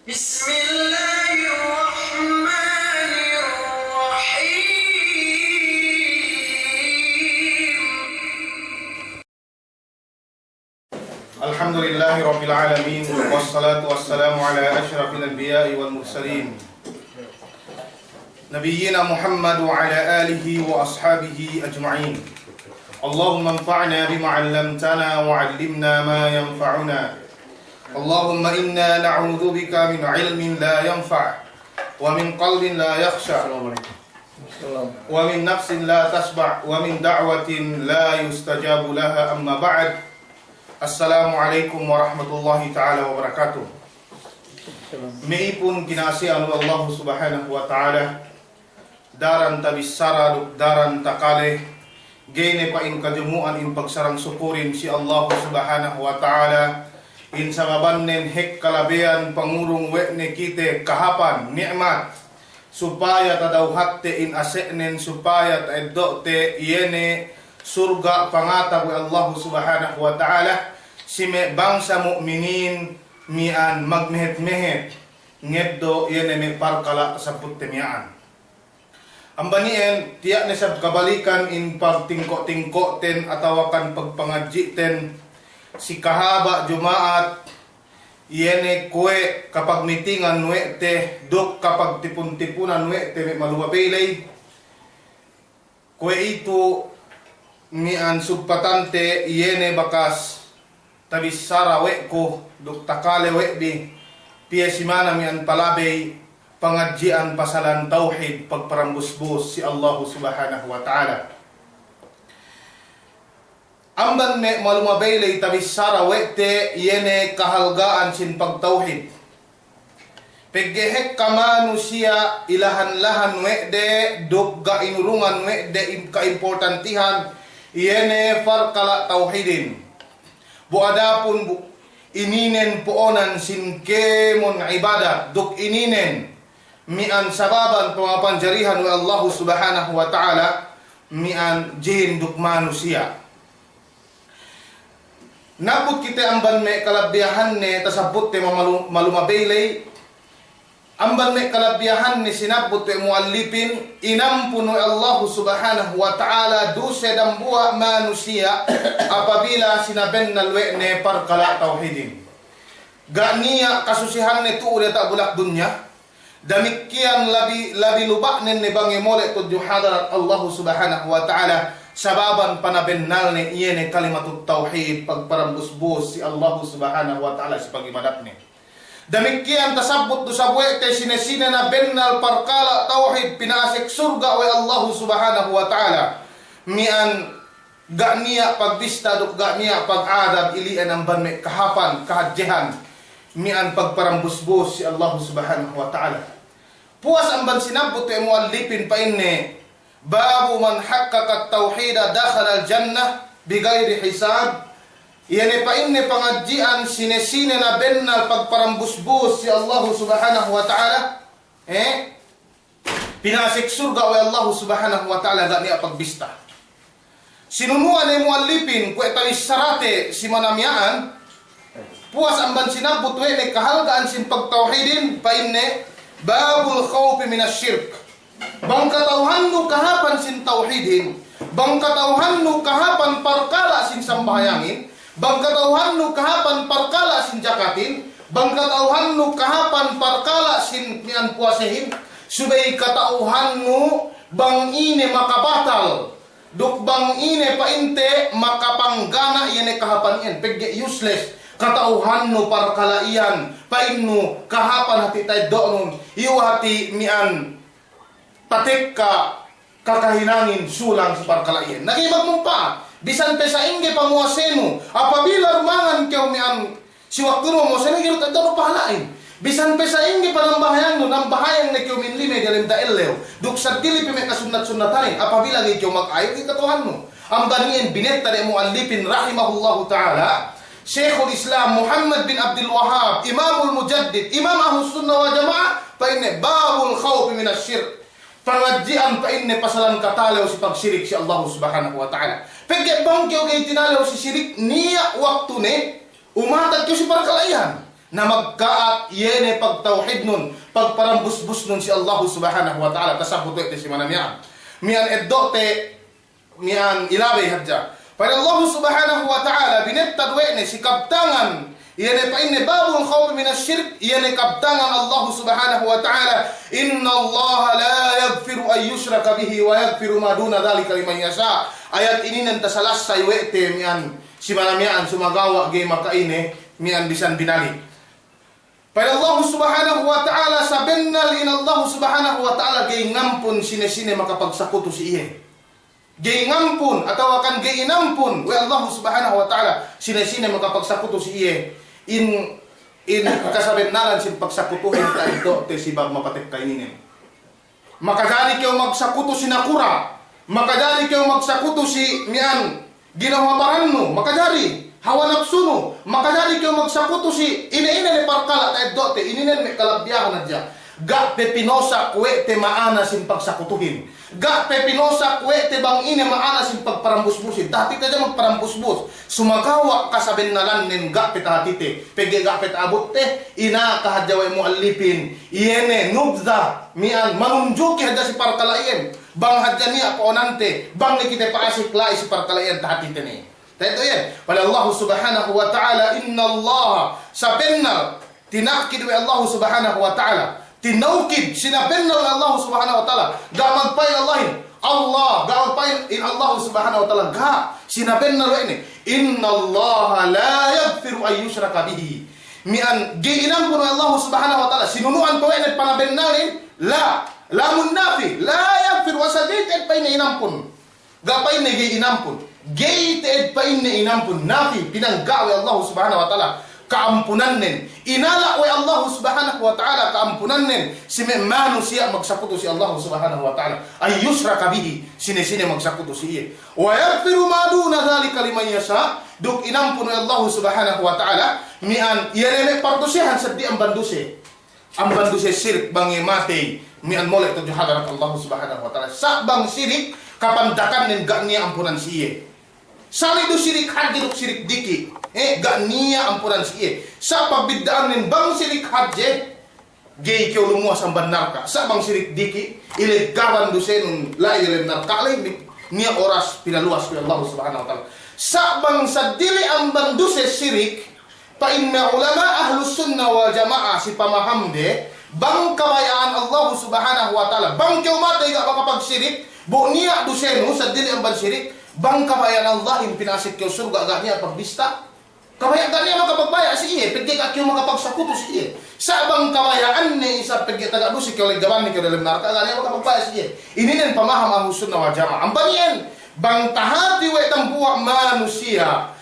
بسم الله الرحمن الرحيم. الحمد لله رب العالمين والصلاة والسلام على أشرف الأنبياء والمرسلين نبينا محمد وعلى آله وأصحابه أجمعين. اللهم انفعنا بما علمتنا وعلمنا ما ينفعنا. اللهم إنا نعوذ بك من علم لا ينفع ومن قلب لا يخشع ومن نفس لا تشبع ومن دعوة لا يستجاب لها. أما بعد. Assalamualaikum warahmatullahi ta'ala wabarakatuh. Maipun kinasihan Allah subhanahu wa ta'ala daran tabissara daran takale gene pa in kajumuan in pagsarang sukurin si Allah subhanahu wa ta'ala in samabannen hek kalabean pangurung wekne kite kahapan nikmat supaya tadaw hatte in asenen supaya taedokte iene surga pangatag wa Allah subhanahu wa ta'ala sime bangsa mu'minin mian magmehet-mehet ngeddo yene me parkala sa puttemiaan. Ambanien tiyak na sab kabalikan in pagtingko-tingko-ten atawakan pagpangadji-ten si kahaba jumaat yene kue kapag mitingan nuete dok kapag tipun-tipunan nuete me maluwabelay kue itu mian subpatante yene bakas tabissara weko dok takale wekbi piyasimana mian palabay pangadjian pasalan tauhid pagparambusbus si Allah subhanahu wa ta'ala. Amban me malumabaylay tabissara wekte yene kahalgaan sin pagtauhid peggehek kamanu siya ilahan-lahan wekde dogga inurungan wekde kaimportantihan yene farkala tauhidin buadapun ininen poonan sin kemon ibadat duk ininen mian sababan pangapanjarihan wa Allah subhanahu wa ta'ala mian jin duk manusia. Nabut kita amban me kalabiyahan ne tasabut te malumabaylay amban me kalabiyahan ni sinabut te muallipin inampun wa Allah subhanahu wa ta'ala duse dambua manusia apabila sinaben nalwekne parkala tauhidin ganiya kasusihan ne tuule tak bulak dunya damikian labi lubak nen ne bangi mole tudyo hadarat Allah subhanahu wa ta'ala sababan panabennal ne iyene kalimatut tauhid pagparambusbus si Allah subhanahu wa ta'ala si pagimadap ne damikian tasabut do sabwe te sinesine na bennal parkala tauhid pinasik surga wa Allah subhanahu wa ta'ala mian ga'niya pagbista duk ga'niya pag-adab ilian ang banme kahapan kahadjehan mian pagparambusbus si Allah subhanahu wa ta'ala. Puas ang ban sinabot te muallipin pa inne babu man haqqaqa at-tauhida dakhala al-jannah bigayri hisab. Yan pa inne pangadjian sinesine na bennal pagparambusbus si Allah subhanahu wa ta'ala pinasik surga wa Allah subhanahu wa ta'ala gani pagbista. Sinunuan ni muallipin kwe talis sarate si manamyaan puas ang ban sinabot wene kahalgaan sin pagtauhidin pa inne babul khawfi minasyirk. Bang katauhannu kahapan sin tauhidin, bang katauhannu kahapan parkala sin sambahayangin, bang katauhannu kahapan parkala sin jakatin, bang katauhannu kahapan parkala sin mian puasehin, subay katauhannu bang ine makabatal, duk bang ine painte makapanggana yene kahapan yen, pegge useless. Katauhannu parkalaian painnu kahapan hati tay doon iyo hati mian patik ka kakahinangin sulang sa parkalaian nagibag mong pa bisan pe sa inge pamuaseno apabila rumangan kayo mian siwak mo sa nagiro tadano pahalain bisan pe sa inge panambahayang no nang bahayang na kayo minlime dalim daelew duk sa dili pe may kasunat-sunatanin apabila ngay kayo mag-ayo kay katuhanno ang banien binetta de muallipin rahimahullahu ta'ala Syekhul Islam Muhammad bin Abdul Wahhab Imamul Mujaddid Imam Ahlus Sunnah wa Jamaah pa inne babul khawfi minasyirk pangadjian pa inne pasalan katalew si pagsirik si Allah subhanahu wa ta'ala pegge bangkyo kay tinalew si sirik niya waktu ne umatag kyo si parkalayan na magkaat yene pagtauhid nun, pagparambusbus nun si Allah subhanahu wa ta'ala, tasabot ito si manamyan. Mian eddote, mian ilabe hadja. Pada Allah subhanahu wa ta'ala, binetad wene si kabtangan, yene pa inne babul khawf min asyirk, yene kabtangan Allah subhanahu wa ta'ala, inna Allah la yaghfiru ay yushraka bihi wa yaghfiru ma duna dhalika liman yasha. Ayat ini nan tasalasay wete mian si manamyan sumagawa gay makaine mian bisan binali. Pada Allah subhanahu wa ta'ala sa bennal in Allah subhanahu wa ta'ala gay ngampun sine-sine makapagsakuto si iye. Gay ngampun atau akan gay inampun wa Allah subhanahu wa ta'ala sine-sine makapagsakuto si iye. In kasabennalan sin pagsakutuhin ta ito te sibag mapatek kaininin. Makadali kayo magsakuto si nakura. Makadali kayo magsakuto si mian ginawa paranno. Makadali hawa nafsuno, makadali kayo magsakuto si ina-ina ni parkala tayo dote, ininen may kalabyahan na dyan. Ga pepinosa kwe te maana sin pagsakutuhin. Ga pepinosa kwe te bang ina maana sin pagparambusbusin. Dati ka dyan magparambusbus. Sumagawa ka sa bennalan nin ga petahatite. Pege ga petabot te, ina kahadjaway mo alipin. Iene, nubda, mian, manunjuki hadja si parkalaien. Bang hadja niya paonante, bang ni kita paasik lai si parkalaien tahatite ni. Ito yan. Pada Allah subhanahu wa ta'ala, inna Allah sa bennal, tinakid wa Allah subhanahu wa ta'ala, tinaukid, sinabennal Allah subhanahu wa ta'ala, gamagpay Allahin, Allah, gamagpay in Allah subhanahu wa ta'ala, sinabennal wa ini, inna Allah la yaghfiru ay yushraka bihi. Mian, giinam po ng Allah subhanahu wa ta'ala, sinunuan po yan at panabennalin, lamun nafi, la yaghfiru, wasagit at pa inainampun, gapay na giinampun. Gated pa inne inampun nafi pinanggawi Allah subhanahu wa ta'ala kaampunan nin inala wa Allah subhanahu wa ta'ala kaampunan nin si memano siya magsakuto si Allah subhanahu wa ta'ala ay yusraka bihi sine-sine magsakuto siya wa yaghfiru ma duna dhalika liman yasha duk inampun wa Allah subhanahu wa ta'ala mian yarene pardusihan sa di ang banduse sirk bangi mate mian molek to hadarat Allah subhanahu wa ta'ala sa bang sirik kapandakan nin ga niya ampunan siya. Sali do sirik hadji do sirik diki. Ga niya ampunan siya. Sa pagbidaan nin bang sirik hadji, gay kyo lumuwas ang banarka. Sa bang sirik diki, ilegawan do siya nung layo narka. Niya oras pinaluwas ko Allah subhanahu wa ta'ala. Sa bang sa dili ang banduse sirik, pa inna ulama ahlus sunnah wal jamaah si pamahamde, bang kabayaan Allah subhanahu wa ta'ala. Bang kyo matay ka makapagsirik, bu niya do siya no, sa dili ang bansirik, bang kabayan Allah yung pinasik kyo surga agad niya pagbista. Kabayan agad niya makapagbaya si iye. Pagkik kyo makapagsakuto si iye. Sa bang kabayaan ni isa pagkik taga-dusik kyo gawan ni kyo dalam narka agad niya makapagbaya si iye. Ininin pamaham ang sunnah wal jamaah. Ang baniyan, bang tahati wa tambuwa manusia.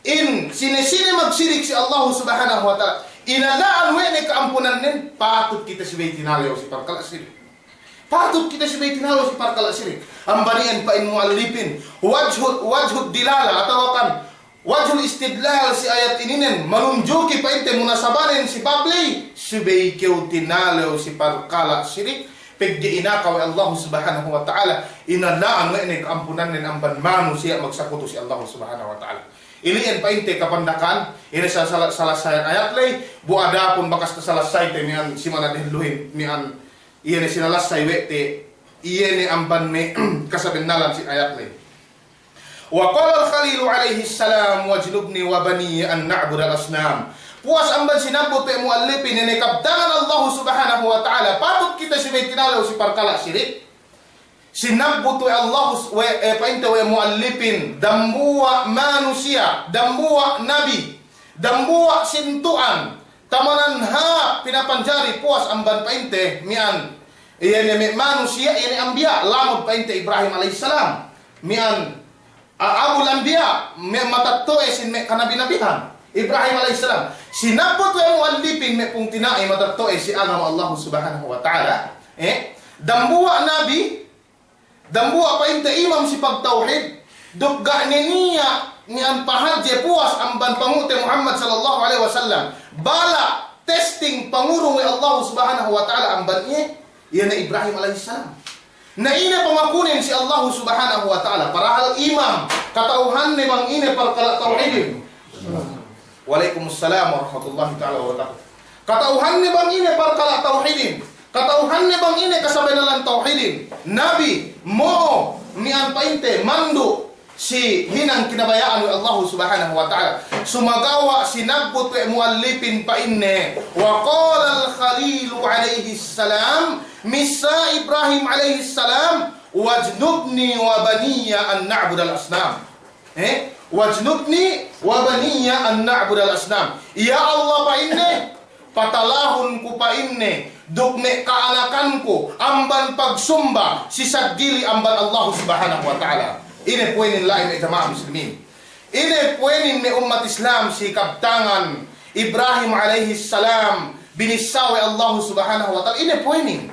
In sinesine magsirik si Allah subhanahu wa ta'ala. Inalaan wa ni kaampunan nin, patut kita si Baitinalayo si pagkala sirik. Patut kita si Baitinalayo si parkala sirik. Ang banian pa in muallipin wajhud dilala atau kan wajhul istidlal si ayat ininen manunjuki pa inte munasabanin si Babli si Baikyo tinalayo si parkala sirik pegdi inakaw Allah subhanahu wa ta'ala inalaan mo ini kaampunan nin ang banmano siya magsakuto si Allah subhanahu wa ta'ala. Ilian pa inte kapandakan ini salah sayang ayat lay buada pun bakas salasay te mian si manadihluhin mian iyan ni sinalasay wete iyan ni amban ni kasabennalan si ayat ni wa qala al-Khalil alayhi salam wajnubni wa bani an na'bud al-asnam puas amban sinabot te muallipin ni kabdangan Allah subhanahu wa ta'ala patut kita si Baitinalayo si parkala sirik sinabot te Allah painte wa muallipin dambuwa manusia dambuwa nabi dambuwa sintuan tamanan ha pinapanjari puas amban painte mian iyan ni manusia iyan ni ambiya lamod painte Ibrahim alaihissalam mian abul ambiya matatto sin kanabi-nabihan Ibrahim alaihissalam sinapot wa muallipin me pung tinai matatto si agama Allah subhanahu wa ta'ala dambuwa nabi dambuwa painte imam si pagtauhid dugga niya ni ang pahadje puas amban pangute Muhammad sallallahu alaihi wasallam bala testing pangurong ni Allah subhanahu wa ta'ala amban niya yan na Ibrahim alaihissalam na ina pamakunin si Allah subhanahu wa ta'ala parahal imam katauhan ni mang ina parkala tauhidin. Waalaikumsalam warahmatullahi ta'ala wabarakatuh. Katauhan ni bang ini para tauhidin. Katauhan ni bang ini kasabay na lang tauhidin. Nabi mo mian painte mandu si hinang kinabayaan ni Allah subhanahu wa ta'ala. Sumagawa sinagbot wa muallipin pa inne. Wa qala al-Khalil alayhi salam, misa Ibrahim alayhi salam, wajnubni wa baniya an na'bud al-asnam. Wajnubni wa baniya an na'bud al-asnam. Ya Allah pa inne, patalahon ko pa inne, dugme kaanakan ko, amban pagsumba, sisadili amban Allah subhanahu wa ta'ala. Ini puenin lain jamaah muslimin. Ini puenin ni umat Islam si kaptangan Ibrahim alaihi salam binisawi Allah subhanahu wa ta'ala. Ini puenin.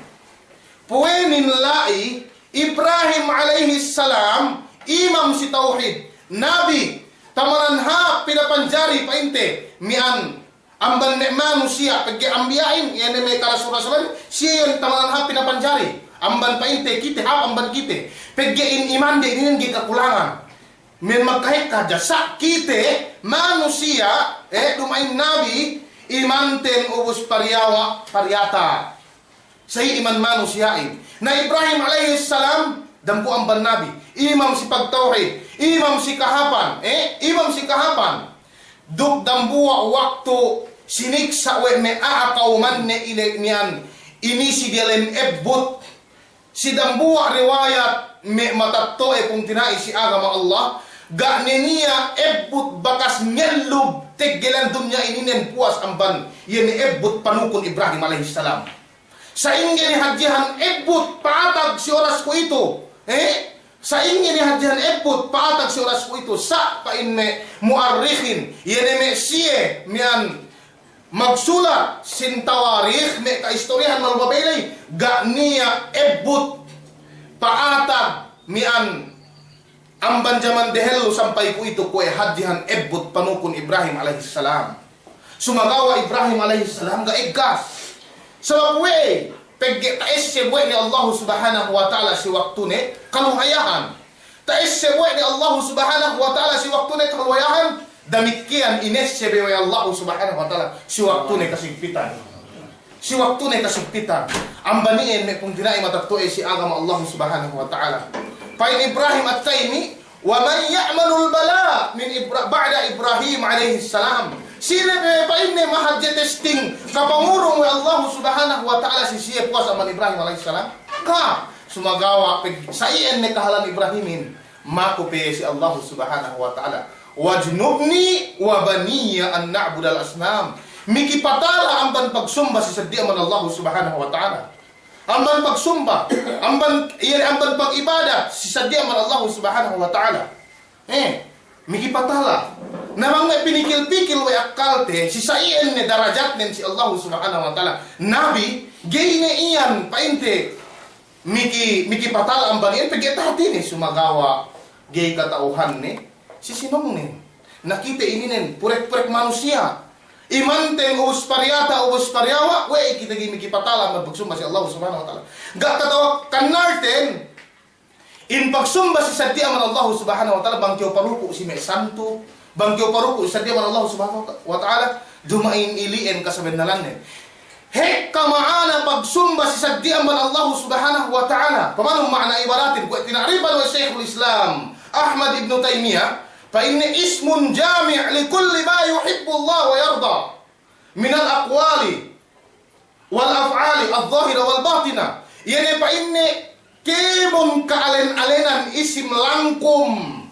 Puenin lai Ibrahim alaihi salam imam si tauhid. Nabi tamaranha pinapanjari painte mian amban ne manusia pagi ambiyain yan may karasuran siya yung tamaranha pinapanjari. Amban painte kita hap amban kita peggein iman de ini gi kakulangan men magkahit ka sa kita manusia dumain nabi imanten ubus pariyawa paryata say iman manusiain na Ibrahim alaihi salam dampu amban nabi imam si pagtauhid imam si kahapan imam si kahapan duk dambuwa waktu siniksa we me aakauman ne ile nian ini si dialem ebbut si dambuwa riwayat me matatto kung tinai si agama Allah ga niya ebbut bakas ngellub teggelan dunya ininen puas amban yen ebbut panukon Ibrahim alaihi salam sa ingin hadjihan ebbut paatag si oras ko ito sa ingin hadjihan ebbut paatag si oras ko ito sa pain me muarrikhin yen me siye mian magsulat sin tawarikh me kaistoryahan malbabaylay ga niya ebbut paatag mian amban jaman dehelo sampai ku ito ko hadjihan ebbut panukon Ibrahim alaihi salam sumagawa Ibrahim alaihi salam ga igas sabab we pegge taes se ni Allah subhanahu wa ta'ala si waktu ne kaluhayahan taes se ni Allah subhanahu wa ta'ala si waktu ne kaluhayahan damikian ines sebe wa Allah subhanahu wa ta'ala si waktu ne kasigpitan si waktu ne kasigpitan ambaniin me kung dinai matatto si agama Allah subhanahu wa ta'ala pain Ibrahim at Taymi wa man ya'malul bala min ba'da Ibrahim alaihi salam sila pain ne mahadja testing kapangurong wa Allah subhanahu wa ta'ala si siya puas aman Ibrahim alaihi salam ka sumagawa sa iyan ne kahalan Ibrahimin makupe si Allah subhanahu wa ta'ala wajnubni wa baniya an na'bud al-asnam mikipatala amban pagsumba si sadya man Allah subhanahu wa ta'ala amban pagsumba amban pag-ibada si sadya man Allah subhanahu wa ta'ala mikipatala namang pinikil-pikil wa akalte si saiyan ne darajat nen si Allah subhanahu wa ta'ala nabi gayne iyan painte mikipatala amban iyan pagitati ni sumagawa gay katauhan ni si sinong nin nakita ininen purek-purek manusia imanten ubus paryata ubus paryawa we kita gimikipatala magpagsumba si Allah subhanahu wa ta'ala gatatawa kanarten in pagsumba si sadya man Allah subhanahu wa ta'ala bangkyo paruko si may santo bangkyo paruko si sadya man Allah subhanahu wa ta'ala dumain ilien kasaben nalan hekka maana pagsumba si sadya man Allah subhanahu wa ta'ala pamanong maana ibaratin kung tinariban wa Shaykhul Islam Ahmad ibn Taymiyah فإن اسم جامع لكل ما يحب الله ويرضى من الأقوال والأفعال الظاهرة والباطنة يعني فإن كيمون كالن-alenan isim langkum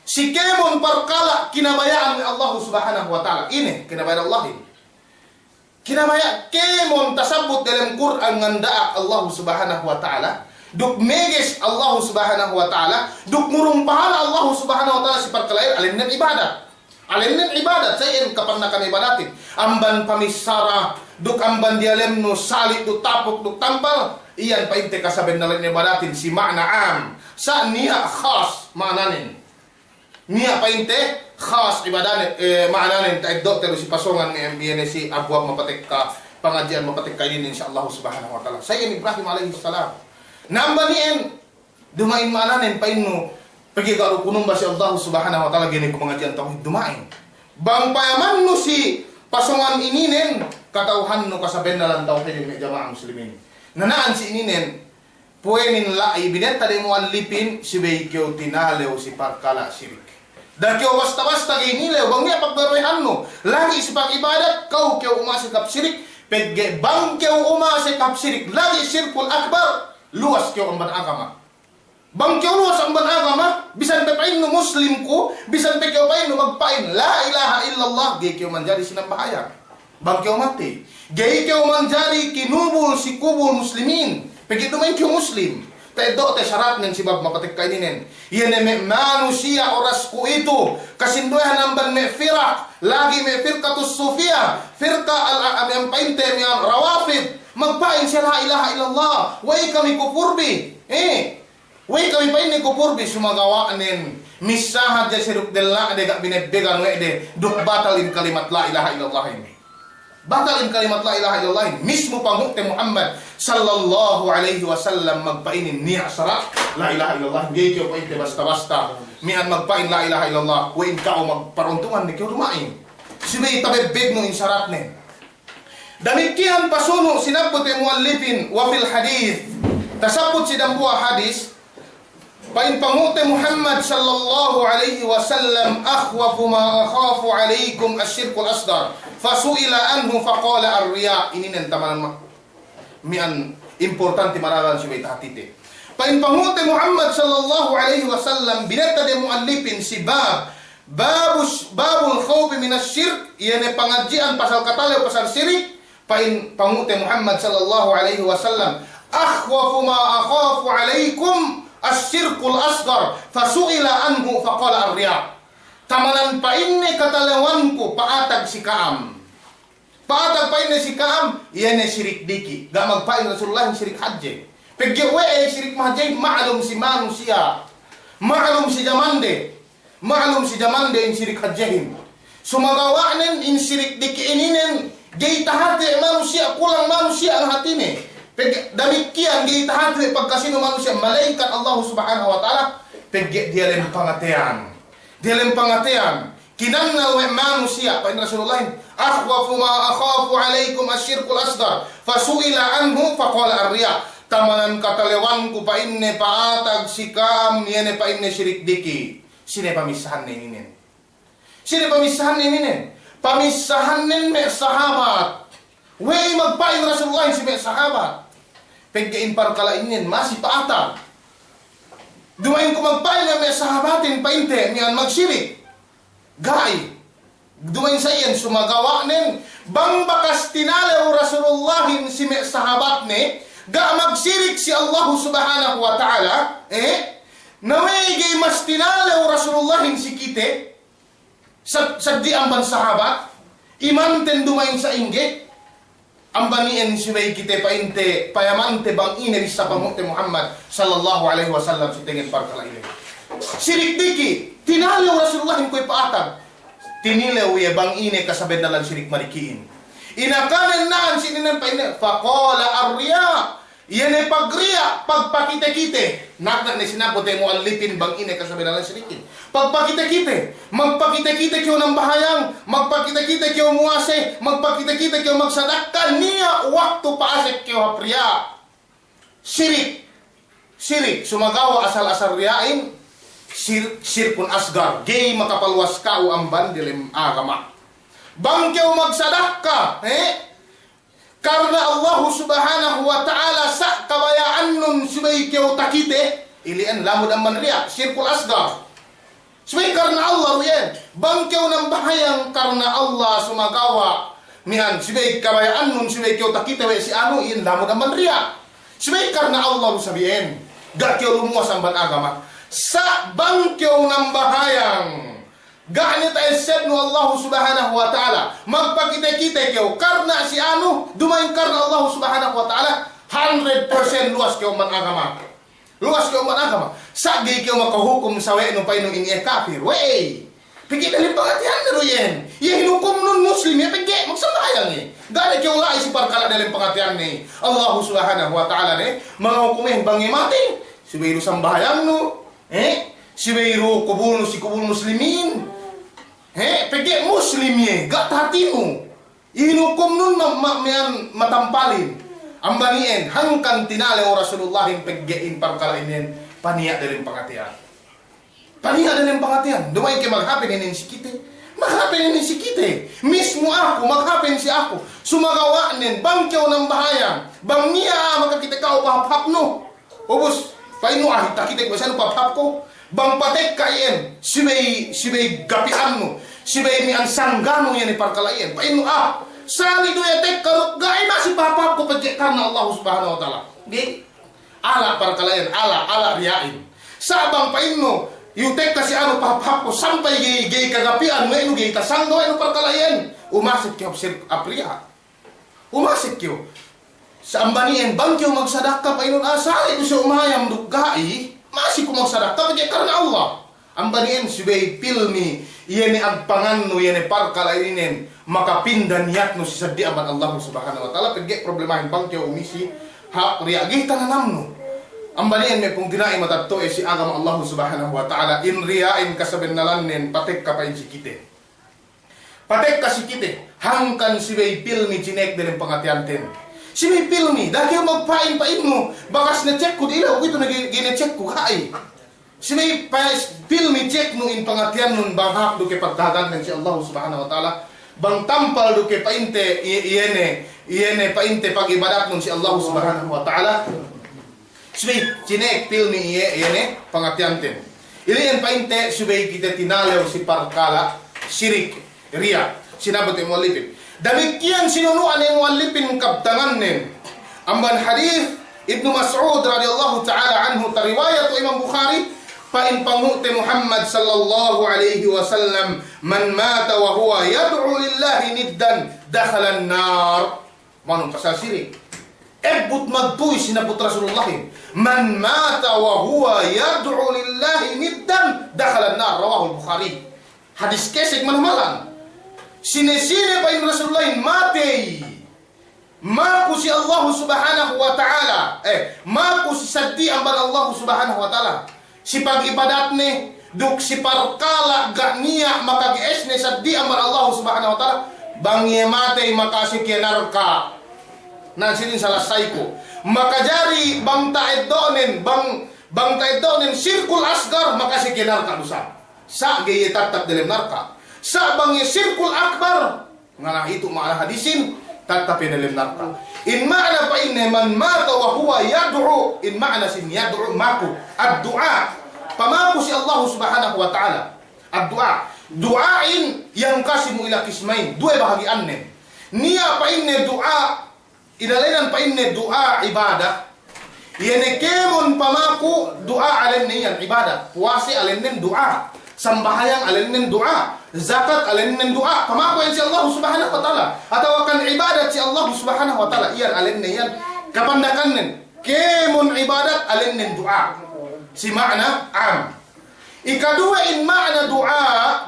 si kemon perkala kinabayaan ni Allah subhanahu wa ta'ala ini kinabayaan Allah ini kinabaya kemon tasabut dalam Quran ngandaak Allah subhanahu wa ta'ala duk meges Allah subhanahu wa ta'ala duk murumpahan Allah subhanahu wa ta'ala si perkelair alinnen ibadat saya kapannakan ibadatin amban pamisara duk amban dialem no salit duk tapuk duk tampal iyan painte kasaben nalin ibadatin si makna am sa niya khas maknanin niya painte khas ibadatin maknanin tayo dokter si pasongan ni MBN si abuab mapatek ka pengajian mapatek kainin insyaallah subhanahu wa ta'ala saya Ibrahim alaihi salam nambaniin dumain maananin pain no pergi ka kunong ba si Allah subhanahu wa ta'ala gini ko pengajian tauhid dumain bang payaman no si pasungan ininen, katauhan no kasaben na lang tauhid ng jamaah muslimin. Nanaan si ininen, puwenin la, ibineta din mo ang lipin, si Beikyo tinalew si Parkala sirik. Dakyo basta-basta kay nilew, bang niya pagbaroyhan no, lagi si pag-ibadat, kau kyo umasikap sirik, pegge bang kyo umasikap sirik, lagi sirkul akbar, luwas kyo ang banagama. Bang kyo luwas ang banagama, bisan pepain no muslim ko, bisan pe kyo pain no magpain, la ilaha illallah, gay kyo manjari sinambahayang. Bang kyo mati, gay kyo manjari kinubul si kubul muslimin, pegge dumain kyo muslim. Tayo do, tayo syarat ng sibab mapatik kaininin. Yan may manusia oras ko ito. Kasinduhan ng ban may firak. Lagi may firkatus sufia. Firka al-amiyang painte miyang rawafid. Magpain siya la ilaha illallah. Way kami kupurbi. Way kami pain ni kupurbi. Sumagawaanin. Misahad dya siruk del la. Ade gak binebegan we de. Duk batalin kalimat la ilaha illallah ini. Batalin kalimat la ilaha illallah. Mismo pangukte Muhammad sallallahu alaihi wasallam magpainin niya sarat la ilaha illallah. Hindi kyo painte basta-basta. Mian magpain la ilaha illallah. Wain kao magparuntungan ni kyo lumain. Sibay tabibig no insarat ne. Damikian pasuno sinabot yung muallifin wa fil hadith. Tasabot si dambuha hadis. Pain pangukte Muhammad sallallahu alaihi wasallam akhwafu ma akhafu alaikum asyirkul asgar. Fasuila anhu faqala ar-riya. Ini nentaman mian importante mararan si Bait Hatite. Pain pangute Muhammad sallallahu alaihi wasallam binata de muallifin si babul khawf min asy-syirk, iyan pangajian pasal katale pasal syirik. Pain pangute Muhammad sallallahu alaihi wasallam akhwafu ma akhafu alaikum asyirkul asghar fasuila anhu faqala ar-riya. Tamanan pa inni katalawanku paatag si Kaam. Paatag pa inni si Kaam, iyan ay sirik diki. Ga magpain Rasulullah yung sirik hadje. Pagyawe ay sirik mahadje, maalum si manusia. Maalum si jamande. Maalum si jamande yung sirik hadjehin. Sumagawanin yung sirik diki ininin. Gay tahati manusia, kulang manusia ang hatine. Damikian gay tahati pagkasino manusia, malaikat Allah subhanahu wa ta'ala. Pagya dia rin pangatian. Dalam pangatian, kinanal wa manusia pa Rasulullah, akhwafu ma akhafu alaikum asyirkul asghar, fasuila anhu faqala ar-riya. Tamanan katalewan ko pa inne paatag si Kaam, niene pa inne syirik diki. Sine pamisahan ninin. Sine pamisahan ninin. Pamisahan nin me sahabat. Way magpain Rasulullah si me sahabat. Pagkain parkala inin masih paatag. Dumain ko magpain na may sahabatin painte niyan magsirik. Gai. Dumain sa iyan sumagawa nin. Bang bakas tinalaw Rasulullahin si may sahabat ni. Ga magsirik si Allah subhanahu wa ta'ala. Naway mas tinalaw Rasulullahin si kite. Sagdi ang ban sahabat. Imanten dumain sa inggit. Ang baniin si may kite painte payamante bang ineris sa pangukte Muhammad sallallahu alaihi wasallam si tingin parkala ini. Sirik diki, tinalaw Rasulullah ko'y paatag. Tinilaw iya bang ine kasabed na lang sirik marikiin. Inakanan naan sininan pa ine, faqala ar-riya. Yan ay pagriya, pagpakite-kite. Nagna ni sinabot ay muallifin bang ine kasabed na lang sirikin. Pagpakite-kite, magpakite-kite kayo ng bahayang, magpakite-kite kayo muwase, magpakite-kite kayo magsadakkan niya, waktu paasik kayo hapriya. Sirik, sumagawa asal-asal riyain, sirkun asgar, gay makapalwas ka o amban dilim agama. Bang kayo magsadakka, karena Allah subhanahu wa ta'ala sa kabayaan nun subay kayo takite, ilian lamod ang manriya, sirkul asgar. Subay karena Allah yan. Bangkyaw ng bahayang karena Allah sumagawa. Mian, subay kabayaan nun subay kayo takite, si ano, iyan lamod ang manriya. Subay karena Allah sabihin, gakyaw lumuwas ang banagama. Sa bangkyaw ng bahayang, ganit ay said no Allah subhanahu wa ta'ala, magpakita-kita kayo, karna si ano, dumayin karna Allah subhanahu wa ta'ala, 100% luwas kayo managama. Luwas kayo managama. Sagi kayo makahukom sa we, nung pa inong iniya kafir. Wey! Pigi na limpangatihan na ro yan. Yung hinukom nun Muslim, yung pigi, magsambayang eh. Ganit kayo lai si parkala na limpangatihan ni Allah subhanahu wa ta'ala ni, mga hukumin bangi mati, si Beiru sambayang no, si Beiru kubul muslimin. Pegi muslim ye, gat hati mo. Inukum nun matampalin. Ambanien hangkan tinale o Rasulullahin peggein parkalainin paniya dalim pangatian. Paniya dalim pangatian. Dumay ke maghapin inin si kite. Maghapin inin si kite. Mismo ako, maghapin si ako. Sumagawa nin, bangkyaw ng bahayang. Bang niya makakita ka o pahap no. Ubus, paino ahita kita ko saan pahap ko. Bang patek kayen, sibay gapian mo. Sibay mi ang sanggano yan ni parkalain. Paino sali do yatek kalau gai masih papa ko pajek karena Allah Subhanahu wa taala. Di ala parkalain, ala riain. Sabang painno yutek kasi ano papa ko sampai gay kagapian mo eno gay tasangdo eno parkalain. Umasik kyo sir apria. Umasik kyo. Sa ambanien bangkyo magsadaka painon asali ko sa umayam dugai, masih ko magsadaka pajek karena Allah. Ambanien subay pilmi iyan agpangan no iyan parkalainin makapindan niat no si saddi aman Allah Subhanahu wa taala pagge problemahin bangkyo umisi ha riagi tananam no ambanien me kung dinai matatto si agama Allah Subhanahu wa taala in riain kasabenalanen patek kapain si kite patek kasikite hangkan subay pilmi cinek den pangatianten subay pilmi dahil magpain pain mo bakas na check ko ilaw ito na gine-check ko kai sinay pilmi check nung in pangatian nun banghap do ke pagdagan ng si Allah Subhanahu wa taala bang tampal do ke painte iene painte pag-ibadat nun si Allah Subhanahu wa taala sinay chinek pilmi iene pangatian ten ilian painte subay kita tinalaw si parkala sirik ria sinabot mo alipin damikian sinunuan ng alipin kabtangan nen amban hadith Ibnu Mas'ud radhiyallahu taala anhu tariwayat Imam Bukhari Pain pangute Muhammad sallallahu alaihi wasallam man mata wa huwa yad'u lillahi niddan dakhala an-nar. Manong pasal sirik. Ebut magtuy sinabot Rasulullah. Man mata wa huwa yad'u lillahi niddan dakhala an-nar rawahu al-Bukhari. Hadis kesek manamalan. Sine-sine pain Rasulullah mati. Maku si Allah Subhanahu wa taala. Maku si saddi amban Allah Subhanahu wa taala. Si pag-ibadat ni duk si parkala gania makag-es ni saddi amar Allah Subhanahu wa taala bangye matay makasi kinarka nan sinin salasay ko makajari bang taed donen sirkul asgar makasi kinarka dusa sa gay tatak dalam narka sa bangye sirkul akbar ngana itu ma'al hadisin tatapin dalam narka in ma'na pa inne man mata wa huwa yad'u in ma'na sin yad'u maku ad-du'a pamaku si Allah Subhanahu wa taala ad-du'a du'ain yang kasimu ila kismain dua bahagian nen niya pa inne du'a inalainan pa inne du'a ibadah yene kemon pamaku du'a alen niyan ibadah puasi alen nen du'a sambahayang alen nen du'a zakat alen nen du'a pamaku yan si Allah Subhanahu wa taala atau akan ibadat si Allah Subhanahu wa taala iyan alen niyan kapandakan nen kemon ibadat alen nen du'a si makna am ikadua in makna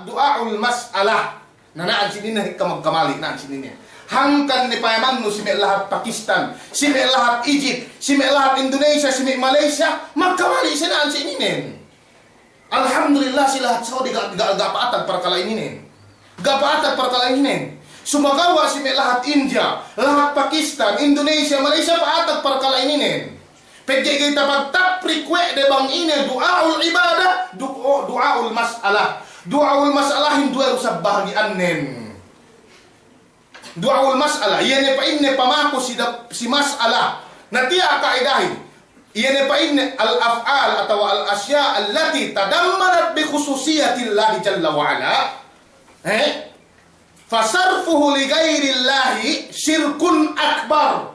du'aul mas'alah nanaan sini na kamagkamali naan sini niya hangkan ni payaman no si may lahat Pakistan si may lahat Egypt si may lahat Indonesia si may Malaysia magkamali si naan sini nin alhamdulillah si lahat Saudi gapaatag parkalaininin gapaatag parkalaininin sumagawa si may lahat India lahat Pakistan Indonesia Malaysia paatag parkalaininin pwede kita pagtaprekwe de bang ine du'aul ibadah du'aul mas'alah du'aul mas'alah hinduel sa bahagian nen du'aul mas'alah iyan pa inne pamako si mas'alah na tiya kaidahin iyan pa inne al-af'al atau al-asya allati tadammanat bi khususiyatillahi jalla wa ala fasarfuhu li ghairillahi syirkun akbar.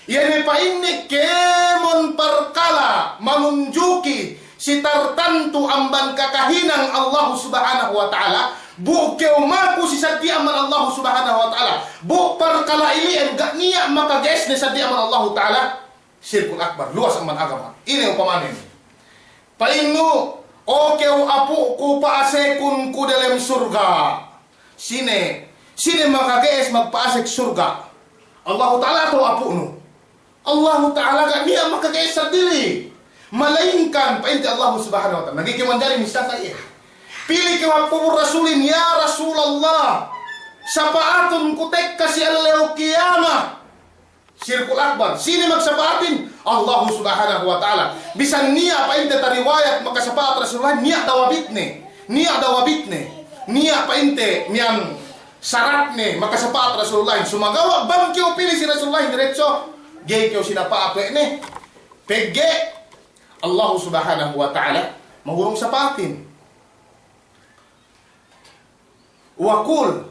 Yani pa inni kemon perkala menunjuki si tertentu amban kakahinang Allah Subhanahu wa taala bu keumaku si sadi aman Allah Subhanahu wa taala bu perkala ini enggak niat maka guys ni sadi aman Allah taala syirkul akbar luas aman agama ini upamanin pa inno o keu apu ku paasekun ku dalam surga sine maka guys magpaasek surga Allah taala atau apu nu Allah Ta'ala gak niat maka kaisar diri melainkan painti Allah Subhanahu wa taala naging mandari mistata iya pilih ke waktu rasulin ya Rasulullah Sa paaton kutek kasi alaw kiyama. Sirkul akbar. Sino magsapaatin? Allah subhanahu wa ta'ala. Bisan niya pa inte tariwayat makasapaat Rasulullah, niya dawabitne. Niya dawabitne. Niya pa inte niyan saratne makasapaat Rasulullah. Sumagawa bang kiyo pili si Rasulullah diretso. Gay kiyo sinapaatwe ne. Pegge Allah subhanahu wa ta'ala mahurong sapatin. Wakul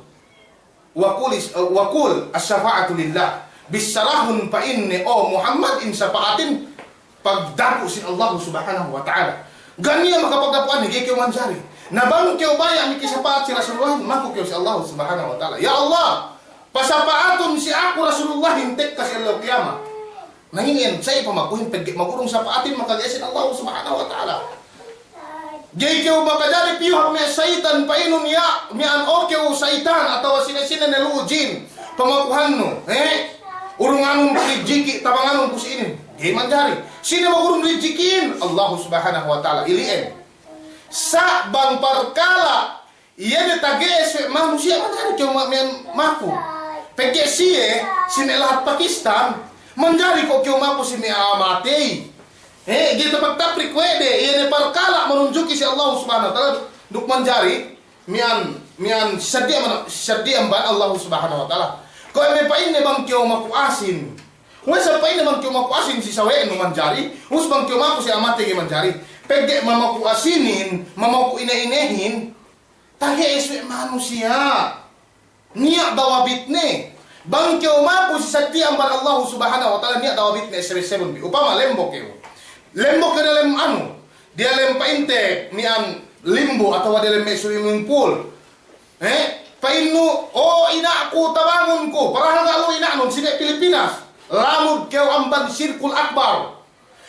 as-syafa'atu lillah. Bisarahun pa inni o Muhammad in sapaatin pagdapo sin Allah subhanahu wa ta'ala. Ganiya makapagdapuan ni Gay kiyo manjari. Nabang kiyo baya mi kisapaat si Rasulullah, mako kiyo si Allah subhanahu wa ta'ala. Ya Allah, pasapaaton si ako Rasulullah hintek kasi Allah kiyama. Nangingin sa ipamakuhin magurong sapaatin makagasin Allah subhanahu wa ta'ala. Gay kiyo makadari piyuhak mi saitan painom ya mi an o kiyo saitan atawa sinesine nelujin pamakuhan no. Urunganon rijiki tabanganon ko si inin. Gay manjari. Sino magurong rijikin? Allah subhanahu wa ta'ala ilien. Sa bang parkala iyan tagees manusia manjari kiyo maku. Pegge siye sinelahat Pakistan manjari ko kiyo maku si mi amatei. Gitu pagtaprik wede iyan parkala menunjuki si Allah subhanahu wa ta'ala duk manjari mian sadiam ban Allah subhanahu wa ta'ala. Kung may pain na bang kiyo makuasin, kung sa pain na bang kiyo makuasin si sawe no manjari, hus bang kiyo maku si amate kay manjari, pegge mamakuasinin, mamakuinainehin, tage eswe manusia, niya dawabit ne, bang kiyo maku si sadiam ban Allah subhanahu wa ta'ala niya dawabit ne 7 bi, upama lembo kiyo dalam dia lem painte mian limbo atau dalam swimming pool, painu ina aku tabangun ko parang galo ina nun sine Pilipinas lamud keu amban sirkul akbar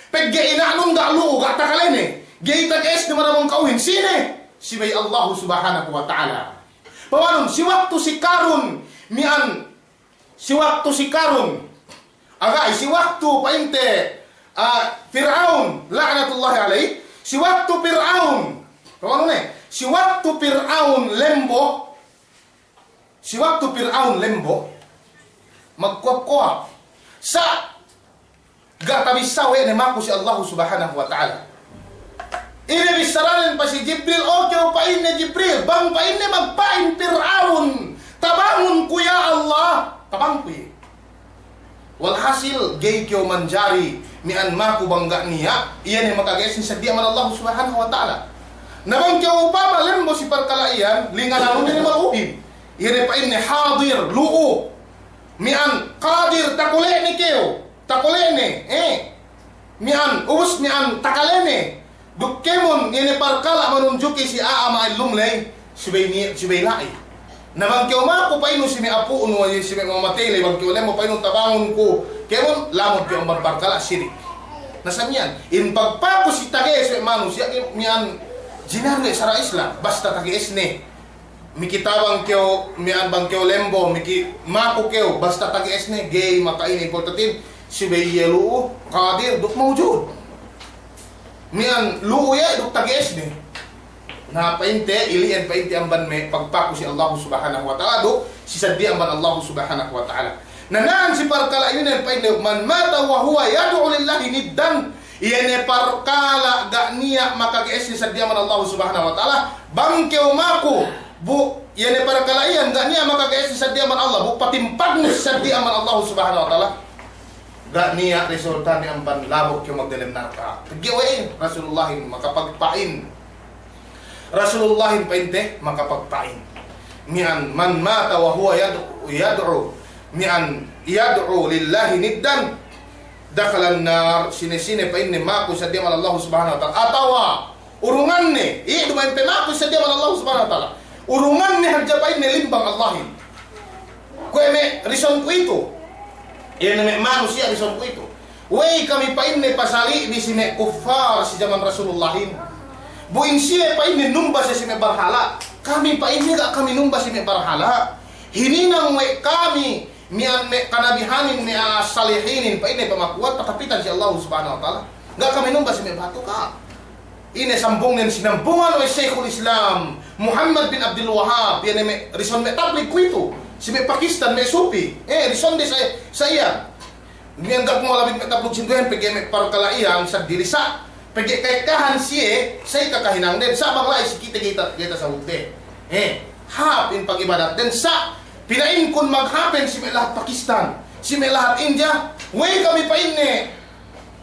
pegge ina nun galo gata kalene geita guys di mana mong kauhin sine si bay Allah subhanahu wa ta'ala. Pawanon si waktu si karun mian si waktu si karun agay si waktu painte Fir'aun laknatullahi alaih si waktu Fir'aun pawanon si waktu Fir'aun lembo si waktu Fir'aun lembo magkuap-kuap sa gatabisawe ni mako si Allah subhanahu wa ta'ala. Ini bisaranin pa si Jibril okay pain ni Jibril bang pain ni magpain Fir'aun tabangun ko ya Allah tabang ko walhasil gay kyo manjari mian mako bangga niya iyan ni makagasin sa diaman Allah subhanahu wa ta'ala. Nabang kyo upama lembo si parkalaian linganan ni maluhib ire pa ini hadir luo mian qadir takulene keo takulene mian ubus mian takalene dukkemon ini parkala manunjuki si aama lumlay sibaylai nabang keo mako pa ino si mi apu uno si mi mamatay bang keo lemo pa ino tabangon ko kemon lamod keo parkala sirik nasamian in pagpako si tagees manusia mian jinarne sara Islam basta tagees ne mikitabang kyo mian bang kyo lembo miki mako kyo basta tagi esne gay makain importantin si bayelu qadir duk mawjud mian luya duk tagi esne na painte ilian painte amban me pagpako si Allah subhanahu wa ta'ala do si sadi amban Allah subhanahu wa ta'ala nanaan si parkala yun painte man mata wa huwa yad'u lillahi niddan iyan parkala ga niya makagaes ni sadi amban Allah subhanahu wa ta'ala bang kyo mako bu yan para kalaian gak niya makagaes sa diaman Allah bu patimpag ni sa diaman Allah subhanahu wa ta'ala gak niya resulta ni ang panlabok yung magdalim narka paggiwain Rasulullahin makapagpain Rasulullahin painte makapagpain mian man mata wa huwa yad'u mian yad'u lillahi niddan dakalan nar sine-sine pain ni mako sa diaman Allah subhanahu wa ta'ala atawa urungan ni dumain pemako sa diaman Allah subhanahu wa ta'ala urungan ni hagjapain ni limbang Allahin. Kung may rison ko ito, yan na may manusia rison ko ito. Way kami pain ni pasali ni si may kuffar si zaman Rasulullahin. Buin siya pain ni numba siya si may barhala. Kami pain ni kami numba si may barhala. Hininang may kami mian may kanabihanin ni salihinin pain ni pamakuat katapitan si Allah subhanahu wa ta'ala. Gak kami numba si may bato ka. Ini sambungin sinambungan oleh Syekhul Islam Muhammad bin Abdul Wahab. Yan may rison may tablig ko ito. Si may Pakistan may supi. Rison di sa iya. Ngayon gag mo labit may tablog sinduhin. Pagay may parkalaihan sa dirisa. Pagay kay kahan siye. Say kakahinang din. Sa baglay si kita sa hukde. Hap in pag-ibadat. Then sa pinain kun maghapin si may lahat Pakistan. Si may lahat India. Way kami pa inni.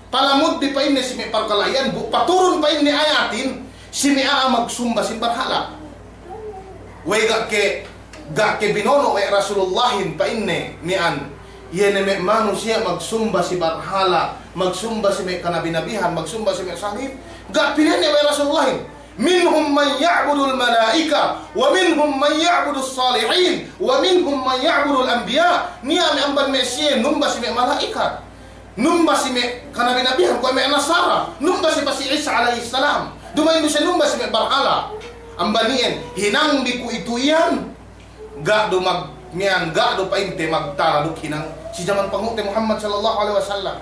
Palamod di pa inni si may parkalayan, paturon pa inni ayatin, si may magsumba si barhala. Way ga ke binono ay Rasulullahin pa inni niyan. Yan may mano siya magsumba si barhala, magsumba si may kanabinabihan, magsumba si may salib. Ga pilihan niya ay Rasulullahin. Minhum man ya'budu al-malaika, wa minhum man ya'budu as-salihin, wa minhum man ya'budu al-anbiya. Niya may amban may siya, numba si may malaikat. Numba si may kanabinabihan ko may Nasara. Numba si pa si Isa alayhi salam. Dumayin do siya numba si may Barhala. Ang baniin, hinang di ko ito yan. Ga do magmiyan, ga do painte magtaradok hinang si Jaman Panguti Muhammad sallallahu alaihi wasallam.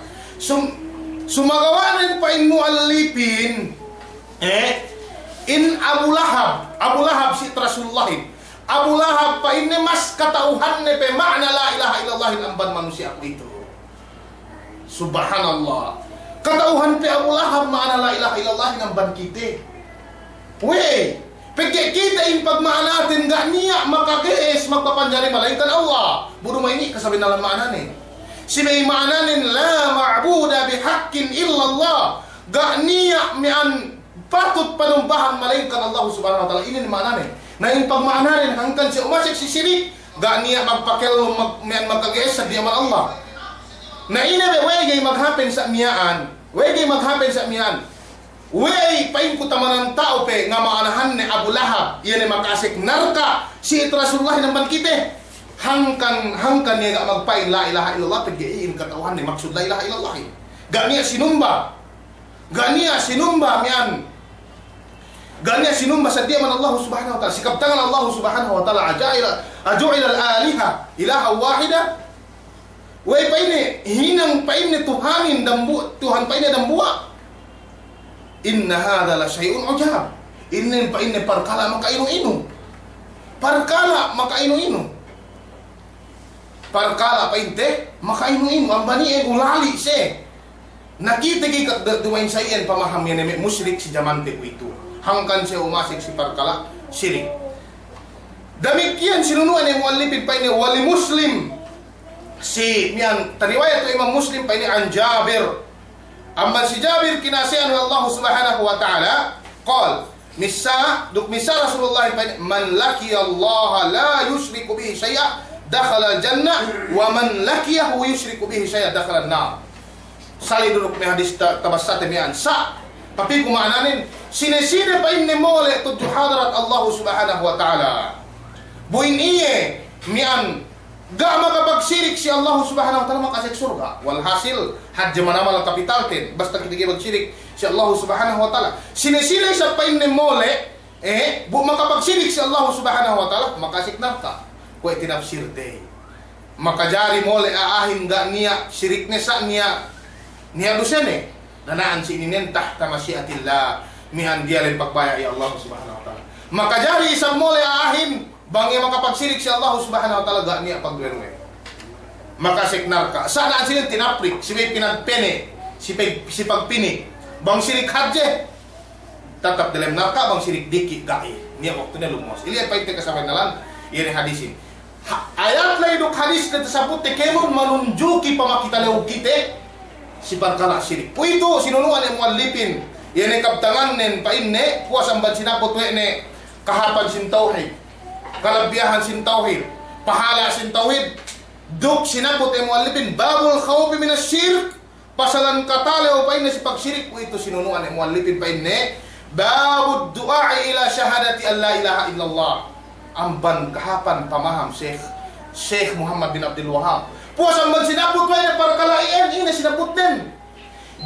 Sumagawanin pa in muallipin in Abu Lahab si Rasulullahin. Abu Lahab pa in mas katauhan ne pe makna la ilaha illallah amban manusia ako ito. Subhanallah. Katauhan pe Abu Lahab maana la ilaha illallah ng bankite. Wey, pagke kita in pagmaanatin ga niya makagees magpapanjari malaikat Allah. Buro may ni kasabi na lang maanan Si may maananin la ma'buda bihaqqin illallah. Ga niya mian patut panumbahan malaikat Allah subhanahu wa ta'ala. Ini maanan Na in pagmaananin hangkan si umasik si sirik ga niya magpakel magkagees sa diyaman Allah. Na ina way maghapin sa miyaan. Way pain ko tamanan tao pe nga maanahan ni Abu Lahab. Iyan ay makasik narka si Rasulullah ng bankite. Hangkan niya magpain la ilaha illallah paggiin katauhan ni maksud la ilaha illallah. Ganiya sinumba miyan. Ganiya sinumba sa diyaman Allah subhanahu wa ta'ala. Sikaptangan Allah subhanahu wa ta'ala aju'ila al-aliha ilaha wahida. Way pa ini, hinang pa ini Tuhan pa ini dambuwa. Inna hadha la syai'un ujab. Inin pa ini parkala makainu-inu. Parkala pa inte, makainu-inu. Ang baniin ulali siya. Nakita kay dumain sa iyan pamaham yan may musyrik si Jamante ko ito. Hangkan siya umasik si parkala, sirik. Damikian sinunuan yung muallipin pa ini wali muslim. Si miyan tariwayat to Imam Muslim pa ini an Jabir. Amman si Jabir kinasihan wa Allah subhanahu wa ta'ala qal misa Rasulullah pa ini man laki Allah la yushriku bihi syai'a dakhala al-jannah wa man lakiyahu yushriku bihi syai'a dakhala an-nar. Sali duduk may hadis tabassate miyan sa papi kumaananin sinesine pa ini mole tudju hadarat Allah subhanahu wa ta'ala. Buin iye miyan ga makapagsirik si Allah subhanahu wa ta'ala makasik surga. Walhasil, hadya manamal ang kapital tin. Basta kita magsirik si Allah subhanahu wa ta'ala. Sinisili sa pain ni mole, makapagsirik si Allah subhanahu wa ta'ala, makasik narka. Kuya tinapsir day. Makajari mole aahin ga niya, sirik niya sa niya dusen Nanaan si ininen tahta masyiatillah. Mihan dia rin pagbaya ay Allah subhanahu wa ta'ala. Makajari isang mole aahin, bangya makapagsirik si Allah subhanahu wa ta'ala ga niya pagwerwe. Makasik narka. Saan sila tinaprik? Si may pinagpene. Si pagpini. Bang sirik hadje. Tatap dalam narka. Bang sirik diki gai. Niya waktu niya lumos. Iliyan pa ite kasabay nalang. Iyan hadisin. Ayat na iduk hadis na tasapot te kemon manunjuki pamakita lewag kite. Si pagkala sirik. Po ito sinunuan yung muallipin. Iyan ay kaptangan nen painne. Puwas ang bad sinapot ne kahapan sin tauhid. Kalabiyahan sin tauhid, pahala sin tauhid, duk sinapot ay muallipin, babul khawfi minas syirk, pasalan katale o pain na si pagsirik po ito sinunuan ay muallipin pain ne, babud du'a'i ila syahadati an la ilaha illallah. Amban kahapan pamaham Sheikh Muhammad bin Abdul Wahab. Puas amban sinapot pain na parkalaian, ina sinapot din.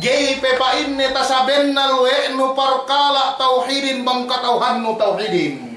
Gay pepain ne tasaben nalwe no parkala tauhidin bang katauhan no tauhidin.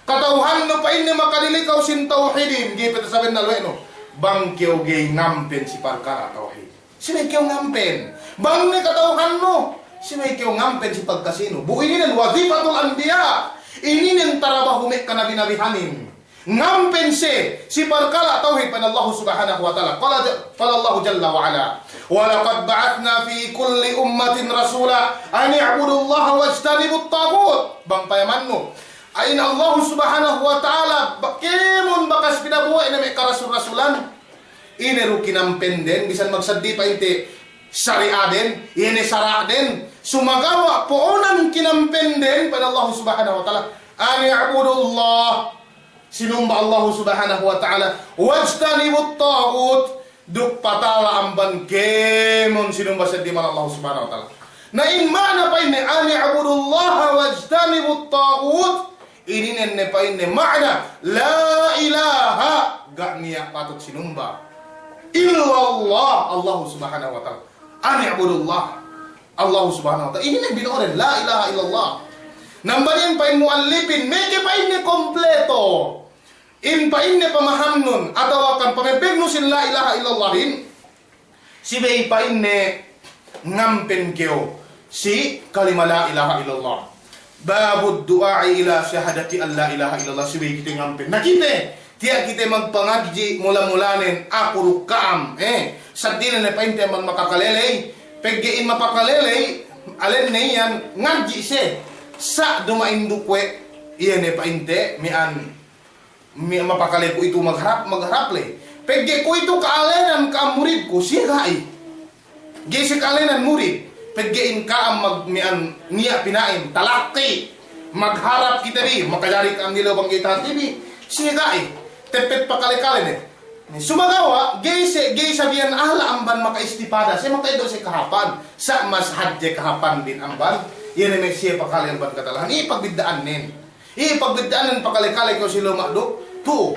Katauhan no pa ini makadilikaw sin tauhidin. Gipit sabihin na lueno. Bang kiyo gay ngampen si parkara tauhid. Sila kiyo ngampen. Bang ni katauhan no. Si may kyo ngampen si pagkasino. Buinin wazifatul anbiya. Ininin tarabahu me kanabi-nabihanin. Ngampen si parkala tauhid pan Allah subhanahu wa ta'ala. Qala Allah jalla wa ala. Wa laqad ba'athna fi kulli ummatin rasula an i'budu Allah wajtanibut taghut. Bang payaman mo. Ayin Allah subhanahu wa ta'ala bakimon bakas pinabuhay na may karasul-rasulan. Ineru kinampen din, bisan magsaddi pa inte syariah din, ini sara din. Sumagawa poonan kinampen din pada Allah subhanahu wa ta'ala. Ani abudullah, sinumba Allah subhanahu wa ta'ala. Wajtanibut taghut, duk patala amban kemon sinumba saddi man Allah subhanahu wa ta'ala. Na in mana pa ini ani abudullah wajtanibut taghut. Ini nenne pa inne makna la ilaha gak niya patut sinumba illallah Allah subhanahu wa ta'ala. Ani abudullah Allah subhanahu wa ta'ala. Ini nenne binoren la ilaha illallah. Nambanin pa in muallipin meke pa inne kompleto. In pa inne pamahamnon atau akan pamepegnusin la ilaha illallahin. Si bay pa inne ngampen keo si kalima la ilaha illallah. Babud du'ai ila syahadati an la ilaha illallah. Sibi kita ngampen. Nakite, tiyak kita magpangagji mula-mulanin ako rukam. Sadin na painte man makakalelay. Peggein mapakalelay, alin na yan, ngagji se. Sa dumain dukwe, iyan painte, mi mapakalay ko ito magharap le. Pegge ko ito kaalenan ka murid ko, siya gai. Gisi kaalenan murid. Paggain ka ang niya pinain, talaki, magharap kita bi, makajari ka ang nilawang kita TV, siya tepet pa kalikalin Sumagawa, gay sabihan ahla amban makaistipada, siya makaido si kahapan, sa mas hadje kahapan din amban, yan ay may siya pakalian ban katalahan, ipagbidaan nin, ipagbidaan nin pakalikalay ko si lumakdo, to.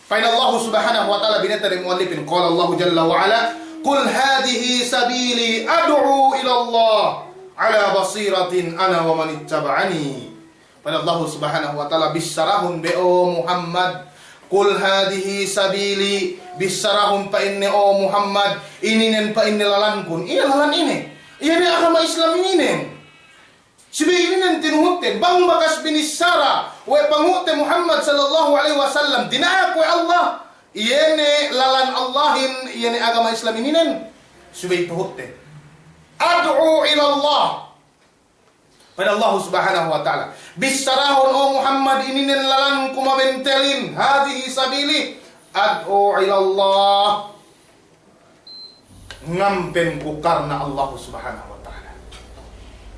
Pain Allah subhanahu wa ta'ala binata rin muallipin, qala Allah jalla wa ala, Qul hadhihi sabili ad'u ila Allah ala basiratin ana wa man ittaba'ani. Pada Allah Subhanahu wa taala bisarahun be o Muhammad. Qul hadhihi sabili bisarahun pa inni o Muhammad ininen pa inni lalankun. Ina lalan ini. Ini agama Islam ini. Sibi ininen tinuhutin bang bakas binisara wa pangute Muhammad sallallahu alaihi wasallam dinayak wa Allah. Iyene lalan Allahin, iyene agama Islam ininen. Subay tuhutte. Ad'u ila Allah. Pada Allah subhanahu wa ta'ala. Bisarahun o Muhammad ininen lalan kumabentelin. Hadihi sabili. Ad'u ila Allah. Ngampen ko karna Allah subhanahu wa ta'ala.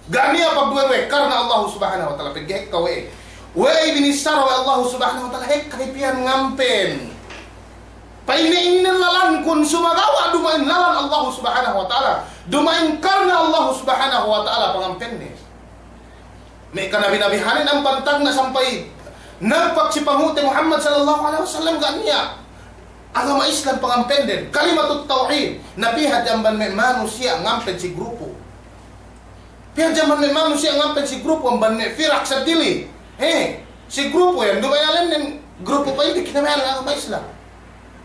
Gani apa buwe karna Allah subhanahu wa ta'ala. Pagihek ka we. We binisara wa Allah subhanahu wa ta'ala. Hek kaipian ngampen. Painiin lalan kun sumagawa dumain lalan Allah subhanahu wa ta'ala. Dumain karna Allah subhanahu wa ta'ala pangampenne. May kanabi-nabihanin ang pantag na sampay nagpak si Pangute Muhammad sallallahu alaihi wasallam ganiya. Agama Islam pangampenden. Kalimatut tauhid. Napihad jamban may manusia ngampen si grupo. Pihad jamban may manusia ngampen si grupo ang ban may firak sa dili. Si grupo yan. Dumayalan ng grupo pa hindi kinamayan ang agama Islam.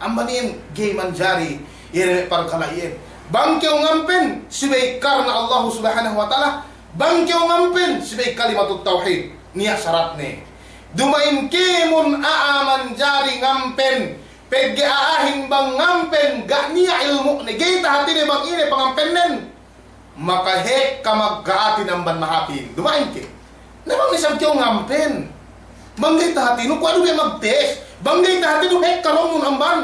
Ambanin gay manjari yere parkalaien bangkeo ngampen sibay karna Allah subhanahu wa ta'ala bangkeo ngampen sibay kalimatut tauhid niya syarat ne dumain kimun aaman jari ngampen pegge aahin bang ngampen gak niya ilmu ne gay tahati ne bang ine pangampennen maka hek kamaggaati namban mahapin dumain ke namang isang keo ngampen banggay tahati no kuano be magtes banggay tahati no hek karon nun amban.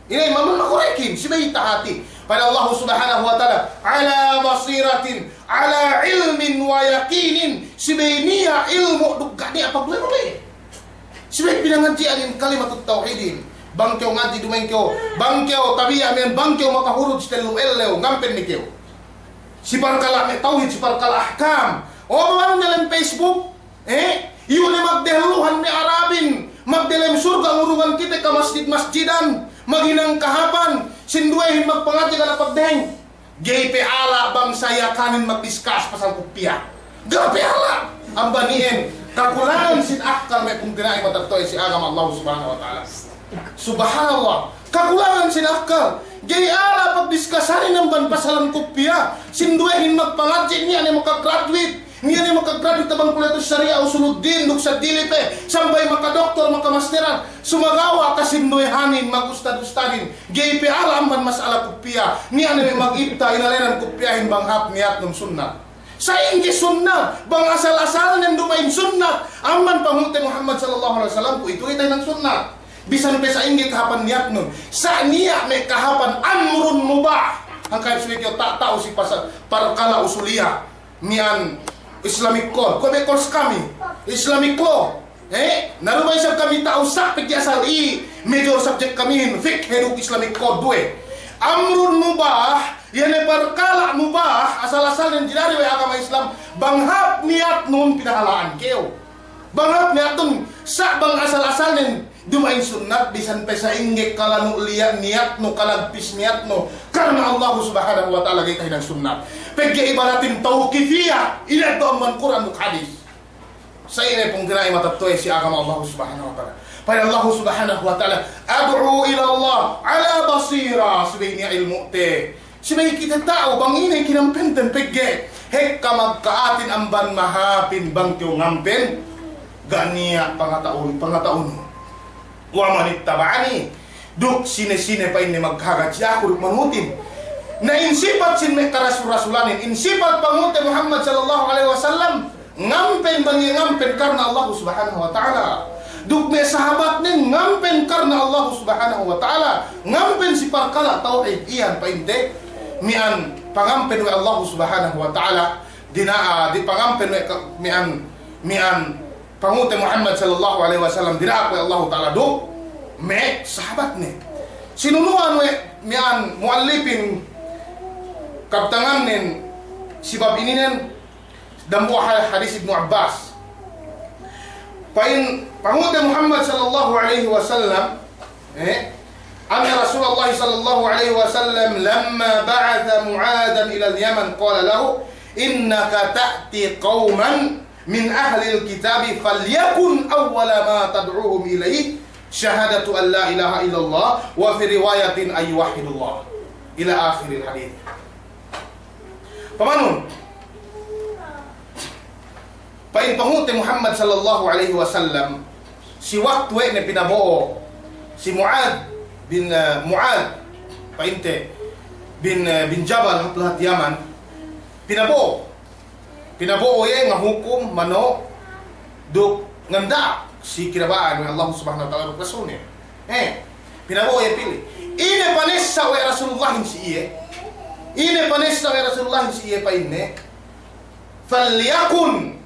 Ini mamon makurekin sibay tahati. Pada Allah subhanahu wa ta'ala ala basiratin ala ilmin wa yakinin sibay niya ilmu dugga niya pagbuhay. Sibay pinangancianin kalimatut tauhidin. Bangkeo ngaji dumengkeo bangkeo tabiya men bangkeo makahurud stelu elleo ngampen ni keo. Siparkala me tauhid siparkala ahkam. O bawang dalam Facebook yun ay magdeluhan ni Arabin, magdelem surga ngurungan kita ka masjid-masjidan, maghinang kahapan, sinduehin magpangati ka na pagdeng. Gay pe ala bang saya kanin magdiskas pasal kupya. Gape ala ang banien kakulangan sin akal may kung tinaay matagtoy si agam Allah subhanahu wa ta'ala. Subhanallah, Kakulangan sinakal. Gaya ala pagdiskasanin ng banpasalan kopya. Sinduehin magpangadji niya ni makagraduate. Niya ni makagraduate tabang kuleto syariah usulud din duk sa dilipe. Sambay makadoktor, makamasteran. Sumagawa kasinduehanin, magustad-ustadin. Gaya ala amban masala kopya. Niya ni mag-ibta, inalinan kopyahin banghap niyat ng sunnah. Sa ingi sunnah, bang asal-asal ng dumain sunnah. Amman pangutin Muhammad sallallahu alaihi wasallam po ito itay ng sunnah. Bisan pa sa ingi kahapan niyat nun. Sa niya may kahapan amrun mubah. Ang kahit sulit tak tahu si parkala usulia. Niyan Islamic code. Kung may course kami, Islamic law. Narumay sab kami tahu sa pigi asal major subject kami fiqh heduk Islamic code due. Amrun mubah. Yan ay parkala mubah. Asal-asal yang jinari wa agama Islam. Banghap niat nun pinahalaan kayo. Banghap niat nun sa bang asal-asal yang dumain sunnat bisan pa sa inggit kalanu liat niat no kalagpis niat no karena Allah subhanahu wa ta'ala gay kahinang sunnat pagka ibaratin tawqifiyah ina ito ang man Quran no hadis sa ina pong dinay matatuloy si agama Allah subhanahu wa ta'ala para Allah subhanahu wa ta'ala ad'u ila Allah ala basira subay niya ilmu te subay kita tao bang inay kinampenten pagka hek ka magkaatin ang ban mahapin bang tiyo ngampen ganiya pangataon Wamanit tabani duk sine-sine pa ini maghagat siya ako duk manutin na insipat sin may karasul-rasulanin insipat pangutin Muhammad sallallahu alaihi wasallam ngampen bangi ngampen karena Allah subhanahu wa ta'ala duk may sahabat nin ngampen karena Allah subhanahu wa ta'ala ngampen si parkala tauhid iyan pa inte mian pangampen wa Allah subhanahu wa ta'ala dinaa di pangampen mian pangutin Muhammad sallallahu alaihi wasallam dira ko Allah taala do me sahabat ni sinunuan we mian muallifin kaptangan nin sibab ini nin dambu hadis Ibnu Abbas pain pangutin Muhammad sallallahu alaihi wasallam anna Rasulullah sallallahu alaihi wasallam lamma ba'atha Mu'adan ila al-Yaman qala lahu innaka ta'ti qauman min ahlil kitabi falyakun awwala ma tad'uhum ilaih syahadatu an la ilaha illallah wa fi riwayatin ay wahidullah ila akhiril hadith. Pamanun pain panguti Muhammad sallallahu alaihi wasallam si waktu na pinaboo si Mu'ad painte bin Jabal haplat Yaman pinaboo nga hukum mano duk nganda si kirabaan ng Allah subhanahu wa ta'ala rasul niya pinabo ya pili ine panes sa wa Rasulullah si iye pa inne falyakun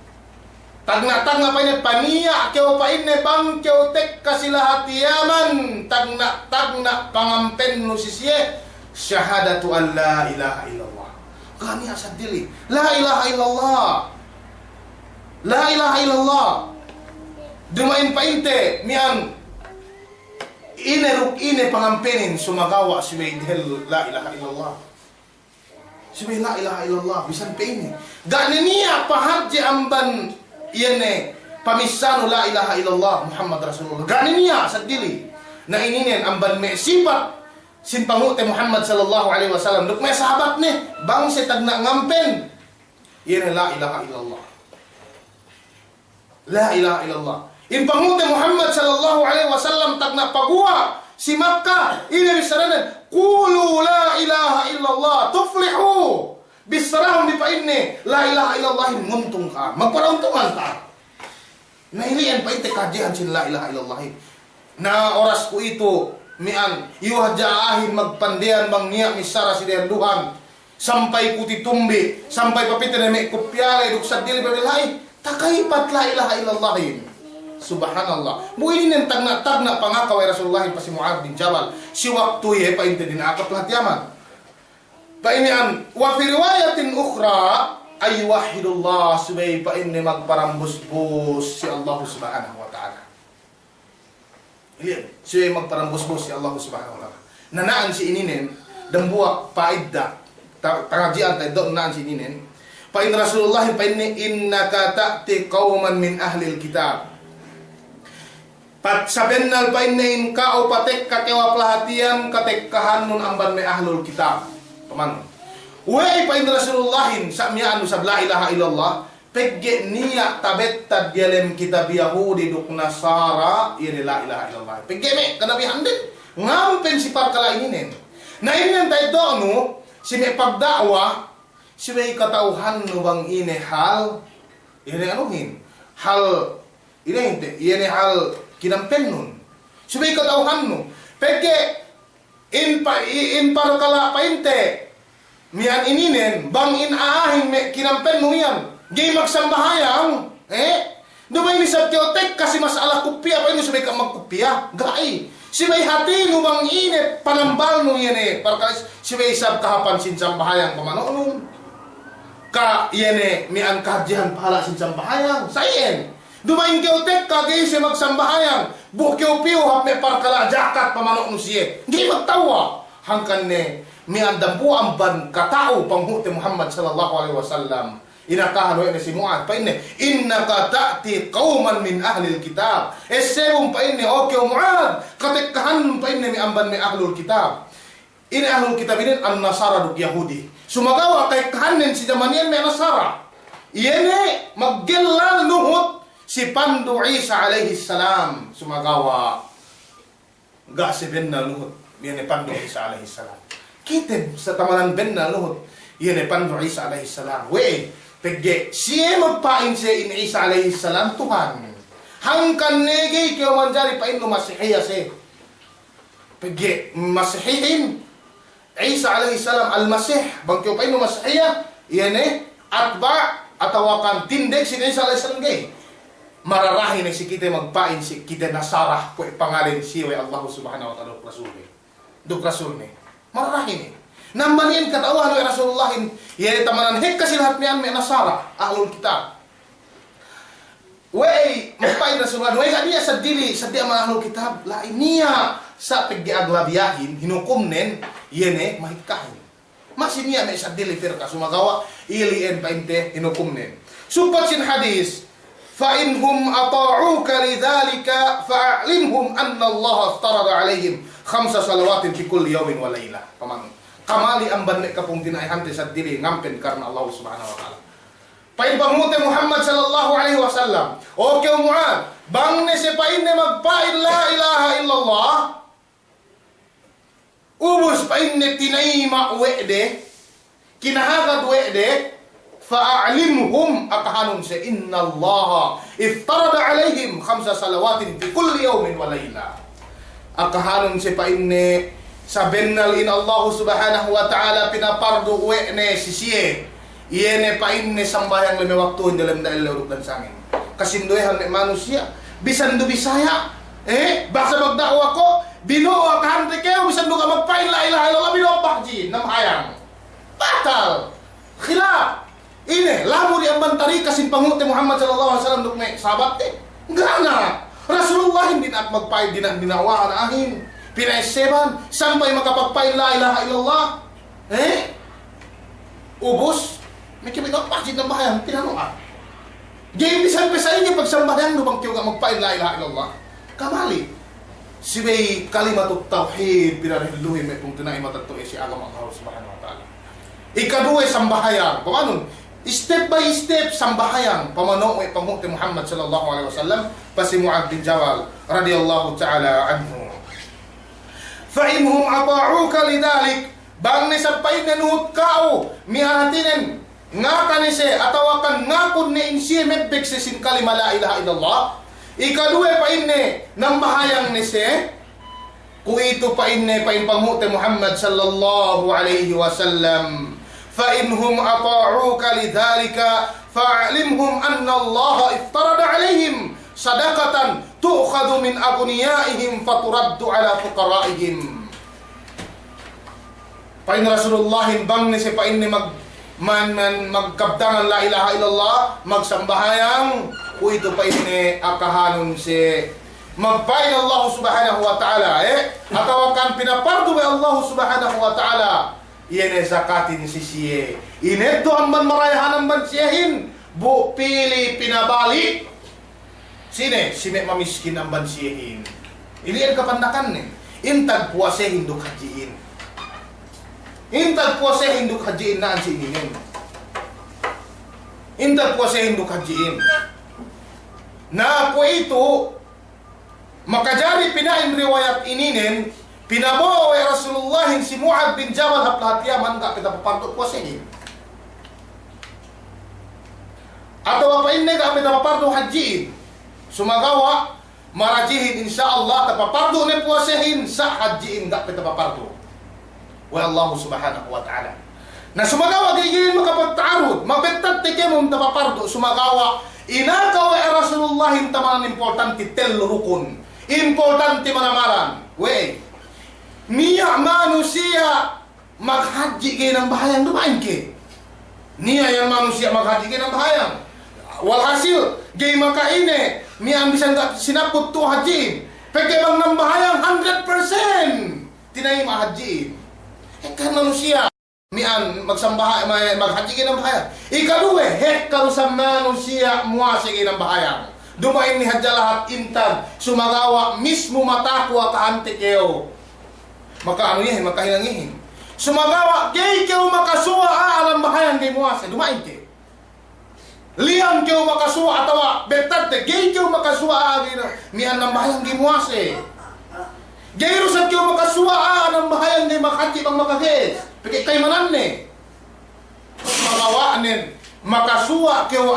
tagna pa inne paniya keo pa inne bang keo tek kasilahati Yaman tagna pangampen no si siye syahadatu an la ilaha illallah kani asad dili la ilaha illallah dumain painte mian ine pangampenin sumagawa si Maidhel la ilaha illallah si la ilaha illallah bisan paine gani niya pahadji amban iyane pamisano la ilaha illallah Muhammad Rasulullah gani niya asad dili na ininen amban me sifat sin panguti Muhammad sallallahu alaihi wasallam duk may sahabat ni bang si tagna ngampen yan la ilaha illallah la ilaha illallah in panguti Muhammad sallallahu alaihi wasallam tagna pagua si Makkah ini bisaranan qulu la ilaha illallah tuflihu bisarahum di pa inni la ilaha illallah muntung ka magparauntungan ka nailian pa ite kajian sin la ilaha illallah na oras ko ito mian yuhajaahin magpandian bang niya misara si Duhan sampai kuti tumbi sampai papitin na may kupyale duk sa dili babilay takaipat la ilaha illallah subhanallah buinin ng tagna pangakaw ay Rasulullah pa si Mu'ad bin Jabal si waktu ye pa inte din akap lahat yaman pa inian wa fi riwayatin ukhra ay wahidullah subay pa inni magparambus-bus si Allah subhanahu wa ta'ala siya magparambus-bus si Allah subhanahu wa ta'ala nanaan si ininin dambuak paidda tangajian tayo doon naan si ininin pa in Rasulullah pa inni innaka ta'ti qawman min ahlil kitab Pat sa bennal pa inain ka o patek kakewa plahatian katekkahan nun amban may ahlul kitab. Paman. Uwe pa in Rasulullahin sa miya anu sa la ilaha illallah. Pegge niya tabet tad yalem kitab Yahudi duk Nasara iri la ilaha illallah. Pegge me kanabihan din. Ngampen si parkala ininen. Na inin tayo do ano si may pagdakwa si may katauhan no bang ine hal ine anuhin hal ine ine hal kinampen nun. Si may katauhan no. Pegge in parkala painte miyan ininen bang inaahin me kinampen mo yan. Gay magsambahayang, Dumay ni sa Teotek kasi masalah kupya pa yun, sabay ka magkupya. Gai. Si may hati bang init, panambal no yan para si may isab kahapan sinsambahayang pamanoon. Ka yan may ang kahadyahan pahala sinsambahayang. Sayen. Dumay ni Teotek kagay si magsambahayang. Bukyo-piyo hap may parkala jakat pamanoon siya. Gay magtawa. Hangkan may andampu ang ban katao panghuti Muhammad sallallahu alaihi wasallam. Inakahan wa si Mu'ad pa inne innaka ta'ti qauman min ahlil kitab esebum pa inne okay Mu'ad katekkahan pa inne mi amban mi ahlul kitab ini ahlul kitab ini an-nasara duk Yahudi sumagawa kay kahanen si zamanian mi nasara iyene maggillal nuhut si Pandu Isa alaihi salam sumagawa ga si benna nuhut iyene Pandu Isa alaihi salam kitib sa tamanan benna nuhut iyene Pandu Isa alaihi salam Pegge, siya magpain siya in Isa alayhi salam Tuhan. Hangkan negay kayo manjari pain no masihiya siya. Pegge, masihihin. Isa alayhi salam al-masih. Bang kayo pain no masihiya. Iyan atba atawakan tindig si Isa alayhi salam gay. Mararahin si kita magpain si kita nasarah ko ipangalin siya Allah subhanahu wa ta'ala duk rasul ni. Mararahin Nambanin katawa no Rasulullahin yan tamanan hek kasi lahat niyan may nasara ahlul kitab. Way magpain Rasulullah way kaniya sa dili sa di ang ahlul kitab lain niya sa paggiaglabiyahin hinukumnen yan mahikahin. Masin niya may sa dili firka sumagawa ilien painte hinukumnen. Supat sin hadis fa inhum ata'uka lidhalika fa'alimhum anna Allah aftarada alaihim 5 salawatin fi kulli yawmin wa layla. Pamang kamali ang banne kapong dinaihan sa dili ngampen karena Allah subhanahu wa ta'ala. Pain pangute Muhammad sallallahu alaihi wasallam. Okay Mu'ad, bang ne se pain ne magpain la ilaha illallah. Ubus pain ne tinaima wede, kinahagad wede, fa'alimhum akahanum se inna Allah iftarada alaihim 5 salawatin fi kulli yawmin wa layla. Akahanum se pain ne sa bennal in Allah subhanahu wa ta'ala pinapardo ne sisiye iene pa inne sambayang limi waktu dalam dalam luruk dan sangin kasindoyhan ni manusia bisan do Bisaya basa magdakwa ko binuo ka hante kayo bisan do ka magpain la ilaha illallah binuo pakji namhayang batal khilaf ine lamu di amban tari kasin panguti Muhammad sallallahu alaihi wasallam duk may sahabat gana Rasulullah hindi na magpain dinawaan ahin pinaiseban sampai makapagpain la ilaha illallah ubos may kibigak paksit ng bahayan tinanong gaya bisan-bisan niya pagsambahan no bang kiyo nga magpain la ilaha illallah kamali si may kalimatut tawhid pinarihluhin may kung tunay matatuloy si agam Allah subhanahu wa ta'ala ikaduwe sambahayan paano step by step sambahayan pamano may panghuti Muhammad sallallahu alaihi wasallam pa si Mu'ad bin Jabal radiyallahu ta'ala anhu فإنهم أطاعوك لذلك bang ni sampay nanuhot kao mihatinen nga kanise atawakan nga kun ni insiye medbek si sin kalima la ilaha illallah ikaduwe pa inne nang bahayang ni se ku ito pa inne pa in panghuti Muhammad sallallahu alaihi wasallam fa inhum ata'uka lidhalika fa'alimhum anna Allah iftarada alaihim sadaqatan tu'khadhu min aghniyaihim faturaddu ala fuqaraihim. Pain Rasulullahin bang ni si pain ni magkabdangan la ilaha illallah magsambahayang ku ito pain ni akahanon si magpain Allah subhanahu wa ta'ala atawakan pinapardo may Allah subhanahu wa ta'ala iyan zakatin si siye ineto ang man marayahan ang bansiyahin bu pili pinabalik Sine? Sime mamiskin ang bansihin. Ilian kapandakan ni. Intag puwase hinduk hajiin. Intag puwase hinduk hajiin na ang sininin. Intag puwase hinduk hajiin. Na po ito, makajari pinain riwayat ininin, pinabawa wa Rasulullah si Mu'ad bin Jabal haplahatiya man ka pitapaparto puwasehin. Atau apa ini ka pitapaparto hajiin. Sumagawa, marajihin insyaallah tapaparto ni puwasehin sa hajiin ka pitapaparto. Wa Allah subhanahu wa ta'ala. Na sumagawa gigilin makapagtarod, mabettat tike mong tapaparto, sumagawa, inakaw ay Rasulullah yung tamanan importante tello rukun. Importante manamaran. Wey, niya manusia maghaji kayo ng bahayang dumain ke. Niya yung manusia maghaji kayo ng bahayang. Walhasil, gay makaine, niya ang bisan sinapot to haji. Pagkabang ng bahayang 100%. Tinay mahaji. Kan manusia mian magsambahay maghaji kayo ng bahayang. Ikaduwe, karu sa manusia muwase kayo ng bahayang. Dumain ni hadya lahat intag, sumagawa mismo matakwa kaante kayo. Maka ano yan, makahinangihin. Sumagawa, gay kayo makasuwa alam bahayang kay muwase, dumain kayo. Liyan kayo makasuwa atawa, betate, gay kayo makasuwa mian ng bahayang kay muwase. Gay rusat kayo makasuwa ng bahayang kay makati pang makagis. Pagkay kay manan ni. Sumagawa anin, makasuwa kayo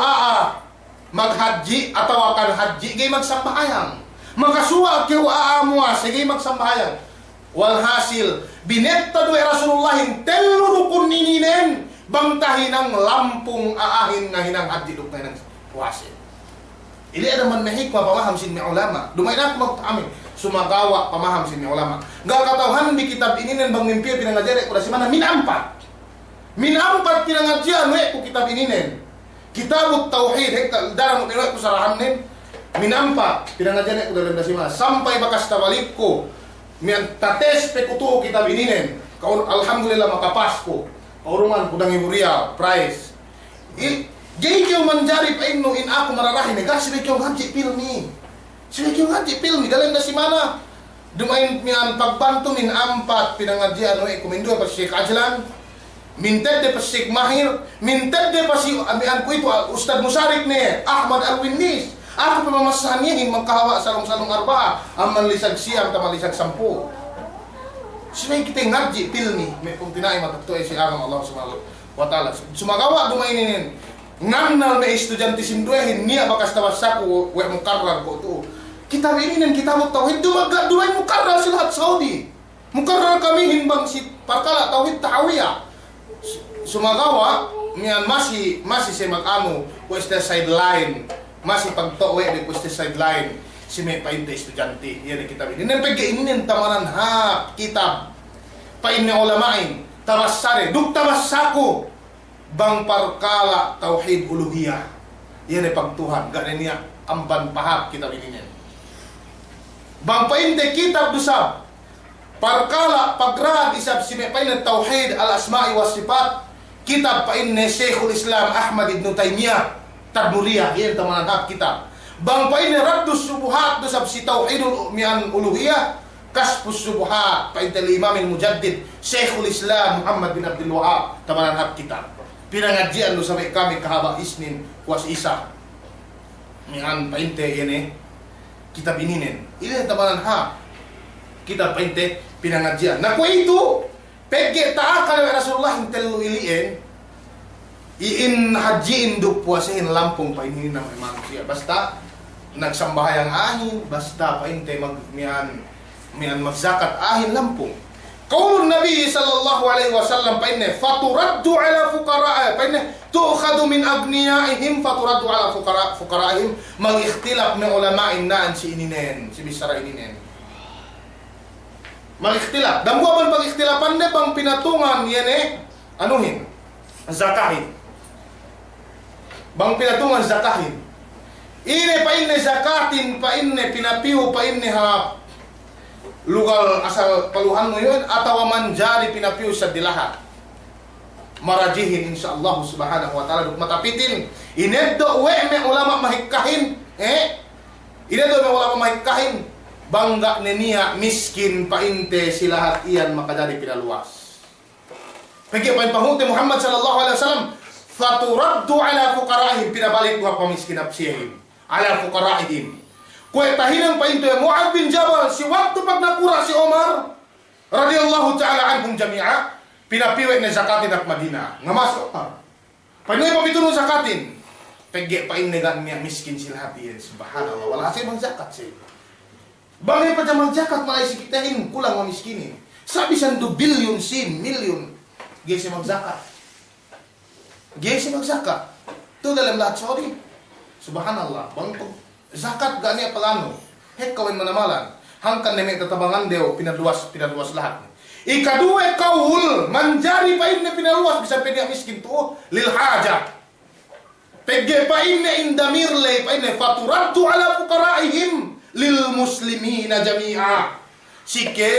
maghaji atawa kan haji gay magsambahayang. Makasuwa kayo muwase gay magsambahayang. Walhasil, binetta do'y Rasulullah yung telurukun nininen bangtahin ang lampung aahin nga hinang hadji do'y ng puwase. Ili naman mehikwa pamaham sin mi ulama. Dumay na ako magtaamin. Sumagawa pamaham sin mi ulama. Gakatawhan di kitab ininen bang mimpir pinangajari ko na si mana minampat. Minampat pinangajyan we ko kitab ininen. Kitabut Tauhid darang mo ko sarahan nin. Minampat pinangajari ko dalam si mana sampai bakas tabalik ko. Mian tates pe kutu kita bininen. Alhamdulillah makapas ko. Kaurungan kudang iburia prize. Gay kyo manjari pa inno in ako mararahin. Gas sila kyo haji pilmi. Sila kyo haji pilmi. Dalam na si mana. Dumain mian pagbanto min ampat pinangadyan kumindo pa si Sheikh Ajlan. Minted de pa si Sheikh Mahir. Minted de pa si mian ko ito Ustad Musarik ni Ahmad Alwinis. Ako pamamasahan niya, magkahawa salong-salong arba, ang manlisag siyam, tamalisag 10. Sinay kitang ngadji, pilmi, may kung tinay matagtuay si Agam Allah subhanahu wa ta'ala. Sumagawa, dumainin, nganal na estudyante sinduehin, niya bakas tabasa ko, we mukarrar ko ito. Kita inin, kita mo tawid, dumay mukarrar sila at Saudi. Mukarrar kami, himbang si Parkala, tawid ta'awiya. Sumagawa, niyan masih siya mag-amo, west the sideline. Masih pagtowe di puste sideline si may painte estudyante yan kita bilin nang pagkainin tamanan ha kitab pain na ulamain tabassare duk tabassako bang Parkala tauhid uluhiyah yan ay pagtuhan ganin niya amban pahap kita bilinin bang painte kitab dusab Parkala pagrad isab si may pain tauhid al asma'i was sifat kitab pain ni Sheikhul Islam Ahmad ibn Taymiyah Tadmuriyah, yan tamanan hak kita. Bang pa ini Raddus Subuhat dusab si Tauhidul Mi'an Uluhiyah, Kasfus Subuhat, pa intel Imam Mujaddid, Sheikhul Islam Muhammad bin Abdul Wahab, tamanan hak kita. Pinangadjian do sampai kami kahaba Isnin kuas Isa. Mi'an pa inte yan kita bininin. Ini tamanan hak kita pa inte pinangadjian. Na ko ito, pegge taakal Rasulullah intel iliin. Iin hajiin do puwasehin lampong painin ng manusia. Basta nagsambahayang ahin, basta paintay mian magzakat ahin lampong. Qaulun Nabi sallallahu alaihi wasallam painne faturaddu ala fuqara painne tu'khadu min agniyaihim faturaddu ala fuqaraihim mag-ikhtilaf ng ulama'in naan si ininen, si bisara ininen. Mag-ikhtilaf. Dambuaman pag-ikhtilafan bang pinatungan yan anuhin? Zakahin. Bang pinatungan zakahin. Ine pa inne zakatin, pa inne pinapiho, pa inne ha lugal asal paluhan mo yun, atawa man jari pinapiho sa dilaha. Marajihin insyaallah subhanahu wa ta'ala. Duk matapitin. Ineddo we me ulama mahikahin. Ina doon na wala pa mahikahin. Bangga niya, miskin, painte, sila lahat iyan makadari pinaluwas. Pagkaya pa yung panghuti Muhammad sallallahu alaihi wasallam, faturaddu ala fuqara'ihim, pinabalik ko pamiskin apsiyahim. Ala fuqara'ihim. Kuya tahinang painte, Mu'adh bin Jabal, si waktu pag nakura si Omar, radiyallahu ta'ala anhum jami'a, pinapiwi na zakatin at Madina. Nga masok pa. Panoy pa bitunong zakatin. Pagkaya pa inigan niya, miskin sila lahat iyan. Subhanallah, wala siya mang zakat siya. Bagay pa dyan magjakat, mga isikitain, kulang mga miskinin. Sabi siya, 2 billion, sin, million. Gaya siya magzakat. Gaya siya magzakat. Ito dalam lahat, sorry. Subhanallah. Bang zakat gani ang pagano. Hek kawin manamalan. Hangkan na may tatabangan daw, pinaluwas lahat. Ikaduwe kaul, manjari pa na pinaluwas. Bisa pwede miskin to, lil haja. Pegge pa indamirle, pa faturaddu ala fuqara'ihim. Lil muslimina jami'a. Sike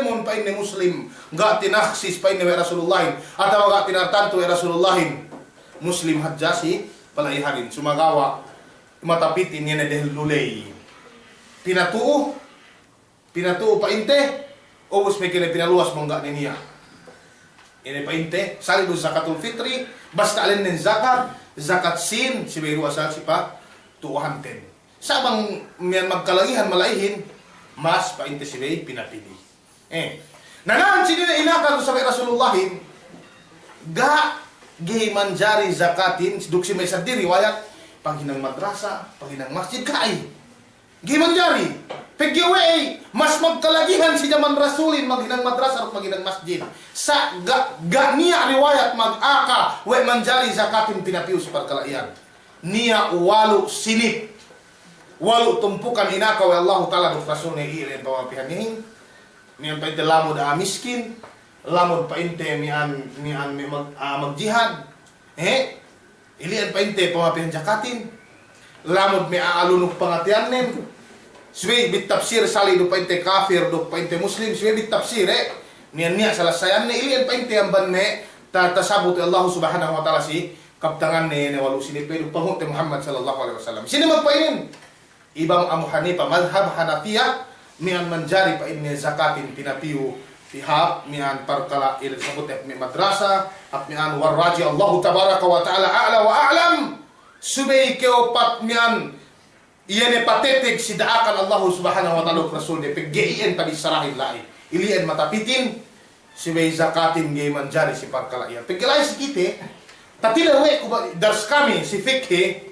mun pa ini muslim ga tinaksis pa ini Rasulullah atau ga tinatanto Rasulullah muslim hadjasi palaiharin sumagawa matapitin niya na dahil lulay pinatuo pa inte ubos may kina pinaluwas mong ga niya ini pa inte sali do zakatul fitri basta alin nin zakat sin si biru asal si pa tuuhanten. Sabang miyan magkalagihan malaihin, mas painte sila pinapili. Nanaan sila na inakal sa Rasulullahin, ga gay manjari zakatin, duksi may sa diriwayat, paghinang madrasa, paghinang masjid, kaay. Gay manjari. Pagyawe mas magkalagihan siya man Rasulin, maghinang madrasa at maghinang masjid. Sa ga niya riwayat mag-aka, we manjari zakatin pinapiyo sa pagkalaihan. Niya walo sinip. Walau tumpukan inakaw Allah Ta'ala do rasul ni irin pamapihan nihin. Mian pa inte lamod miskin, lamod pa inte mian magjihad. Ilian pa inte pamapihan jakatin. Lamod mi aalunok pangatianen. Suwi bit tafsir sali do pa inte kafir do pa inte muslim, suwi bit tafsir mian niya salasayan ni ilian pa inte amban ne tasabut Allah Subhanahu wa Ta'ala si kaptangan ni walu sini pedu pahut Muhammad sallallahu alaihi wasallam. Sini magpainin. Ibang Abu Hanifa madhab Hanafiyah mian manjari pa inni zakatin pinapiyo pihak mian perkala il sabut mi madrasa at mian waraji Allah tabaraka wa taala a'la wa a'lam subay keopat mian iyane patetek sidaakan Allah subhanahu wa taala rasul de peggeien tadi sarahin lai ilien matapitin subay zakatin gay manjari si perkala iya peggelai sikite tatila we dars kami si fikhi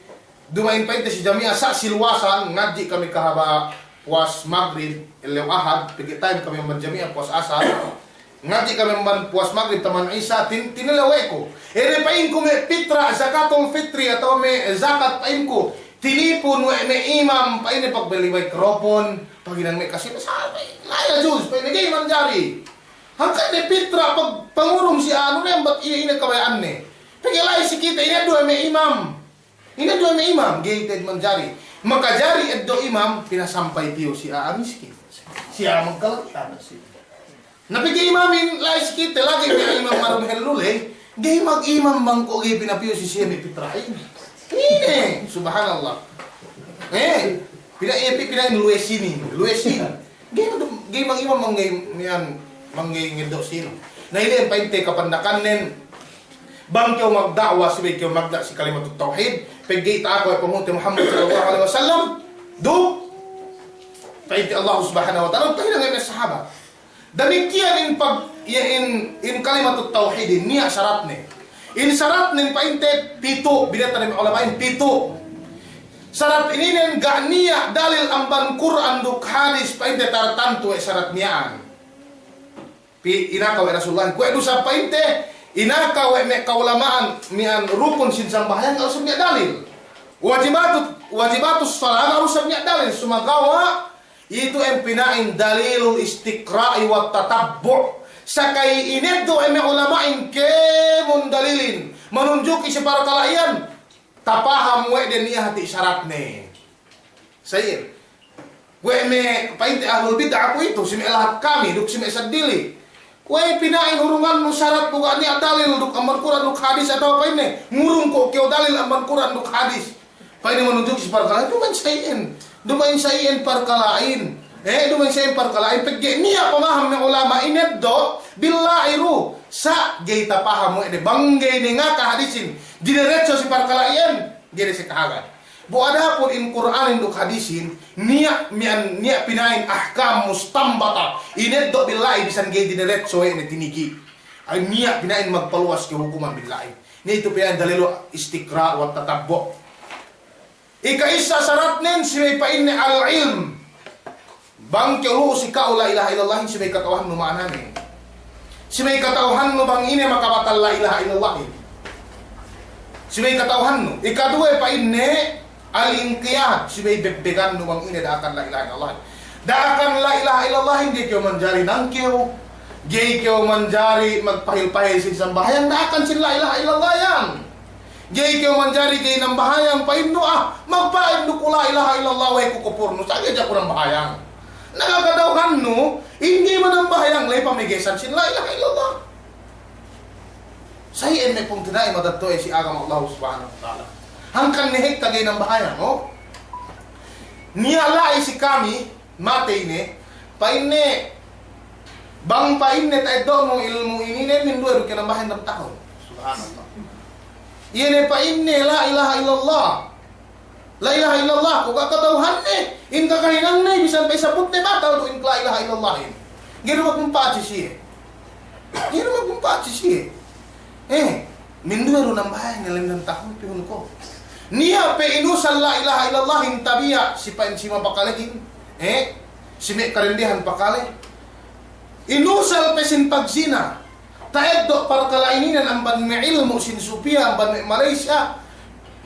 dumain pa ito si Jamia sa silwasan, ngadji kami kahaba puas Maghrib, ilaw ahad, pigi time kami man Jamia puas asar, ngadji kami man puas Maghrib, taman isa, tinilawe ko. Pain ko may pitra, zakatul fitri, atau may zakat pain ko, tinipon, may imam, pain pagbali microphone, paginang may kasi, sabi, laya Diyos, pain nagay man jari. Hangkat may pitra, pag pangurong si ano na, ba't ina kabayaan ni? Pagilay si kita, ina doon may imam. Ina doon may imam, gated manjari. Makajari at do imam, pinasampay tiyo si miskin. Siya magkalagyan. Napigay imamin, lais kita, lagi may imam marumhel lulay, gay mag-imam bangko, gay pinapiyo si siya may pitrain. Hindi, subhanallah. Pinain luesini. Gay mag-imam manggay ngidosin. Nailin pa inte kapandakan nin, bang kyo magdakwa, sabi kyo magda si kalimatut tauhid, pagkita ako ay pamunti Muhammad sallallahu alaihi wasallam, do, paiti Allah subhanahu wa ta'ala, tayo na ngayon sahabat. Damikian in kalimatut tauhid, niya syarat ni. In syarat ni painte, pito, binata ni ulamain, pito. Syarat ini nin ga niya dalil amban Quran duk hadis painte tartantu ay syarat niyaan. Inakaw ay Rasulullah, kwe do sa painte, inakaw me kaulamaan mian rukun sin sambahyang harus punya dalil. Wajibatus salat harus punya dalil. Sumagawa itu ang pinain dalilul istiqra'i wa tatabbu'. Sakay ineddo ay me ulamain kemun dalilin. Menunjuki si para kalaian tapaham we den niya hati syarat ne. Sayir. We me painte ahlul bid'ah ako ito si me lahat kami duk si me sadili. Kuay pinain hurungan mo syarat buka ni dalil duk amban Quran duk hadis atau apa ini ngurung ko kyo dalil amban Quran duk hadis pa ini menunjuk si para itu kan sayin dumain sa iyan parkalain. Dumain sa iyan parkalain. Pagge niya pamaham ng ulama, ineddo, bilairu, sa gay tapaham mo, banggay ni nga kahadisin, dineretso si parkalain, gaya si kahagan. Buada po in Quran induk hadisin, niya pinain ahkam mustambata, ineddo bilai, bisan gay dineretso, tinigi. Ay niya pinain magpaluwas ke hukuman bilai. Ni itu pinain dalilo istikra wa tatabbo. Ikaisa syarat nin si may pain ni al-ilm. Bang kiyo si ka la ilaha illallah si may katauhan no maanan eh. Si may katauhan no bang ini makabatal la ilaha illallah. Si may katauhan no. Ikadua pain ni al-inqiyad si may bebbegan no bang ini daakan la ilaha illallah. Daakan la ilaha illallah hindi kiyo manjari nangkiyo. Gay kiyo manjari magpahil-pahil sa isang bahayang daakan si la ilaha illallah yan. Gay kayo manjari gay ng bahayang paimno magpaimno ko la ilaha illallah way kukupurno sagay dyan ko ng bahayang nagagadawahan no hindi man ang bahayang lay pamigesan sin la ilaha illallah sayin may pong tinay madatto si agam Allah subhanahu wa ta'ala hangkan nihik tagay ng bahayang no niyalay si kami matay ni paine bang paine tayo doon mong ilmu ininin minduero ka ng bahayang ng tao subhanallah. Yan pa inni la ilaha illallah. La ilaha illallah ko kakatauhan in kakahinang bisan pa isapot batal do in la ilaha illallah. Gino magpumpachi siya. Gino magpumpachi siya. Minduero ng bahay nilang ng taon pihon ko. Niya pe inusal la ilaha illallah in tabiya si pa si mapakalahin. Si may karindihan pakale. Inusal pe sin pagsina. Taeddo para kalaininan ang banme ilmu sin Supia, ang banme Malaysia.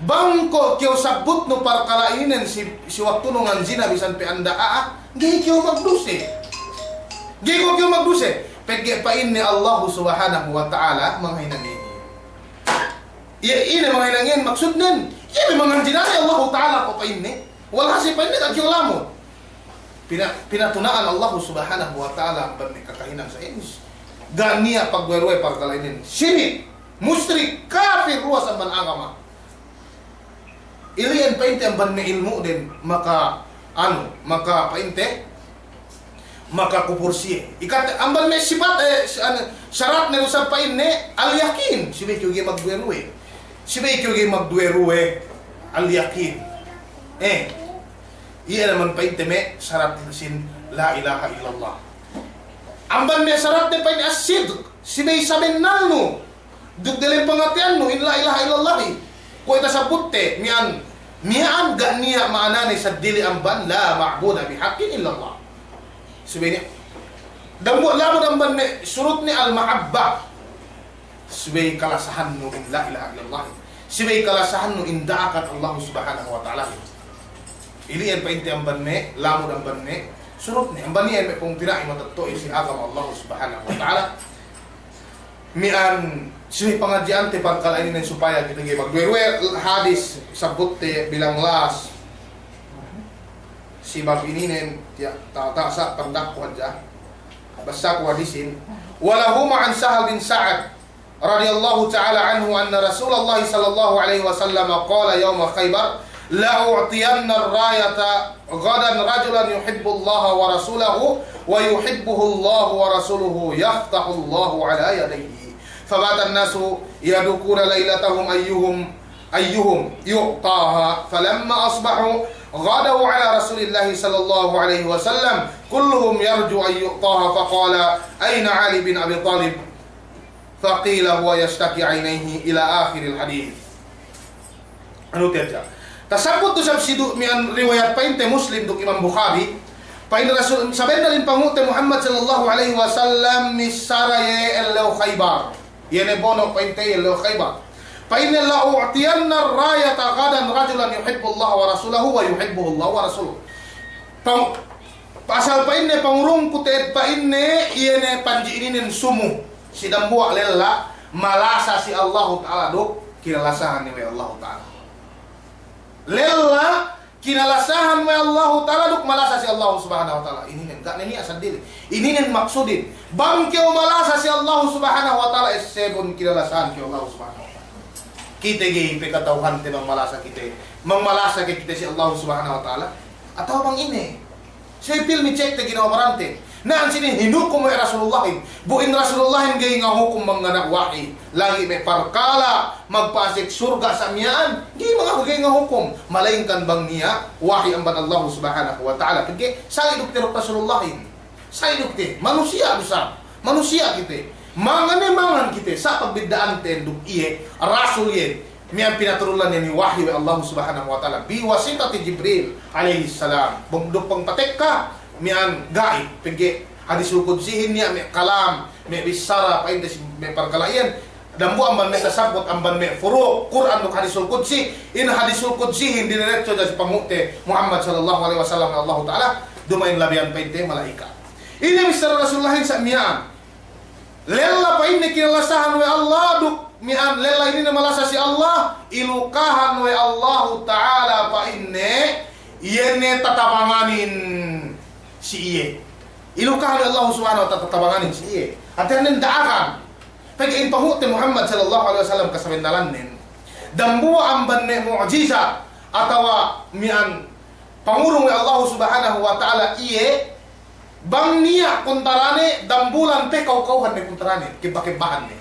Bangko kiyo sabut no para kalaininan si waktu nung anjina bisan pe anda gay kiyo magduse. Gay ko kiyo magduse. Pagge pa inni Allah subhanahu wa ta'ala mga hinangin. Ini mga hinangin maksud nin. Ini mga anjina ni Allah ta'ala ko pa inni. Wala si pa inni kag kiyo lamo. Pinatunaan Allah subhanahu wa ta'ala ang banme kakahinang sa inis. Ganiya pagwerwe para kalainin. Sini, musyrik, kafir, ruas ang banagama. Ilian painte ang ban ilmu din maka kupursi. Ikat ang ban sifat syarat na usap pain ni al yakin. Sibe kyugi magwerwe. Sibe kyugi magwerwe al yakin. Iya naman painte me syarat sin la ilaha illallah. Amban may syarat na pa ni asid, sinay sabihin nalno, dugdaling pangatian no, in la ilaha illallah. Kung ita sa putte, miyan ga niya maanani sa dili amban, la ma'buda bihaqqin illallah. Sabihin niya, damo lamod amban may surut ni al-ma'abba. Sabihin kalasahan no, in la ilaha illallah. Sabihin kalasahan no, in daakat Allah subhanahu wa ta'ala. Iliyan pa inti amban may, lamod amban may, surut ni ambani ay may pong tinaay matatto si agam Allah subhanahu wa ta'ala mian sini pangadjante pagkalainin ng supaya kita gay magwerwer hadis sabut bilang las si babininen sa pandakwa dya basta ko hadisin walahuma an Sahal bin Sa'ad radiyallahu ta'ala anhu anna Rasulullah sallallahu alaihi wasallam qala yawma Khaybar la u'tiyanna ar-rayata ghadan rajulan yuhibbu Allah wa rasulahu wa yuhibbuhu Allah wa rasuluhu yaftahu Allah ala yadayhi fabata an-nasu yadukuna laylatahum ayyuhum yu'taha falamma asbahu غدوا على رسول الله صلى الله عليه وسلم كلهم يرجو أن يؤطاها فقال أين علي بن أبي طالب فقيل هو يشتكي عينيه إلى آخر الحديث. Ano tiya? Tasabot to sa sidu mian riwayat pain te Muslim duk Imam Bukhari pain Rasul saben dalin pangute Muhammad sallallahu alaihi wasallam ni saraye el Khaybar. Yene bono pain te el Khaybar. فإن لأعطين الراية غدا رجلا يحب الله ورسوله ويحبه الله ورسوله. Pasal pa inne pangurung kutet pa inne iene panji ininin sumu sidang buak lella malasa si Allah Taala dok kinalasahan ni Allah Taala. Lella kinalasahan ni Allah Taala dok malasa si Allah Subhanahu wa Taala. Ini enggak nini asal diri. Ini maksudin. Bang kau malasa si Allah Subhanahu wa Taala sebon kinalasahan ki Allah Subhanahu kita gay pekatauhan te mangmalasa kita si Allah subhanahu wa ta'ala atau bang ini. Saya pilih cek te ginawa marante. Naan sini hinukum ay Rasulullahin. Buin Rasulullahin gay nga hukum mga wahi. Lagi may parkala magpasik surga sa miyaan. Gay mga gay nga hukum. Malaingkan bang niya wahi ang Allah subhanahu wa ta'ala. Kaya sa idukti Rasulullahin. Sa idukti. Manusia besar. Manusia kita. Mangan kita. Sa pagbidaan ten duk iye. Rasul ye. Miyan pinaturulan niya ni wahi wa Allah subhanahu wa ta'ala. Biwasitati Jibril alayhi salam. Bumduk pang patek ka. Mian gaib, pergi hadis qudsihin niya may kalam, may bisara, pain may parkalayan. Dambu amban may tasabot, amban may furu, Quran nuk hadisul qudsi. In hadisul qudsihin diretso dari pangute Muhammad sallallahu alaihi wasallam Allah taala dumain labian painte malaika. Ini misal Rasulullahin sa mian. Lella pain ni kinalasahan wa Allah duk mian lella ini malasa si Allah ilukahan wa Allah taala pain ne yene tatabanganin si iye. Ilukahan Allah subhanahu wa ta'ala tatabanganin si iye. At yan daakan. Pag-in pahuti Muhammad sallallahu alaihi wasallam kasamindalan nin. Dambuwa ang banne mu'jiza atawa mian pangurong ni Allah subhanahu wa ta'ala iye bang niya kuntarane dambulan te kau-kauhan ni kuntarane kibakibahan ni.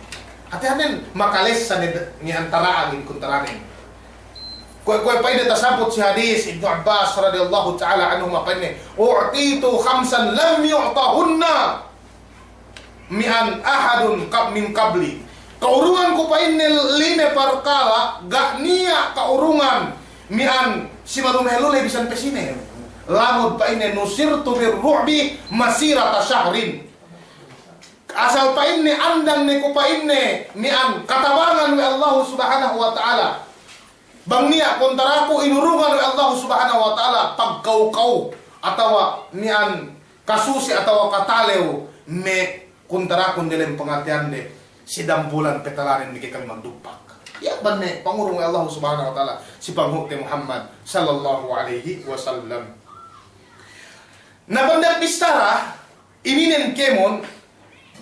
At yan makalis sa ni antaraan ni kuntarane. Kue paine tasabut si hadis Ibnu Abbas radhiyallahu taala anhu paine u'titu khamsan lam yu'tahunna mi'an ahadun min qabli. Kaurungan ko paine lime perkara gak niya kaurungan mi'an si manumhelule bisan pesine. Lamud paine nusirtu birru'bi masirata syahrin. Asal paine andang ne ko paine mi'an katabangan wa Allah subhanahu wa ta'ala. Bang niya kontaraku inurungan oleh Allah subhanahu wa ta'ala pagkau-kau atawa nian kasusi atawa katalew me kontaraku dalam pengertian de sidang bulan petalarin di kami magdupak. Ya banne pangurung oleh Allah subhanahu wa ta'ala si panghuti Muhammad sallallahu alaihi wasallam. Na bandak bistara ininen kemon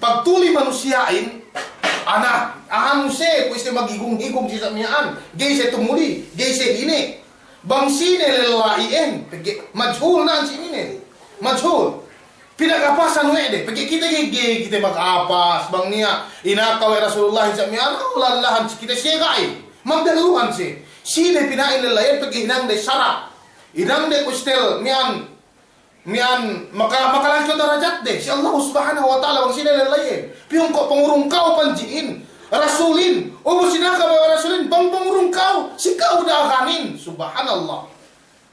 pagtuli manusiain anak ahan se kuiste magigong-higong si samyaan gay se tumuli gay se hine bang sine lelaien pergi majhul nan sinine majhul pinagapasan wede pergi kita gay kita magapas bang niya inakaw Rasulullah samyaan ulallahan kita sigay magdaluhan si sine pinain lelaien pergi hinang de syarat hinang de kustel mian makalang ko darajat de si Allah subhanahu wa ta'ala bang sine lelaien piung ko pangurung kau panjiin rasulin ubo sinaka ba rasulin bang pangurung kau si kau daahanin subhanallah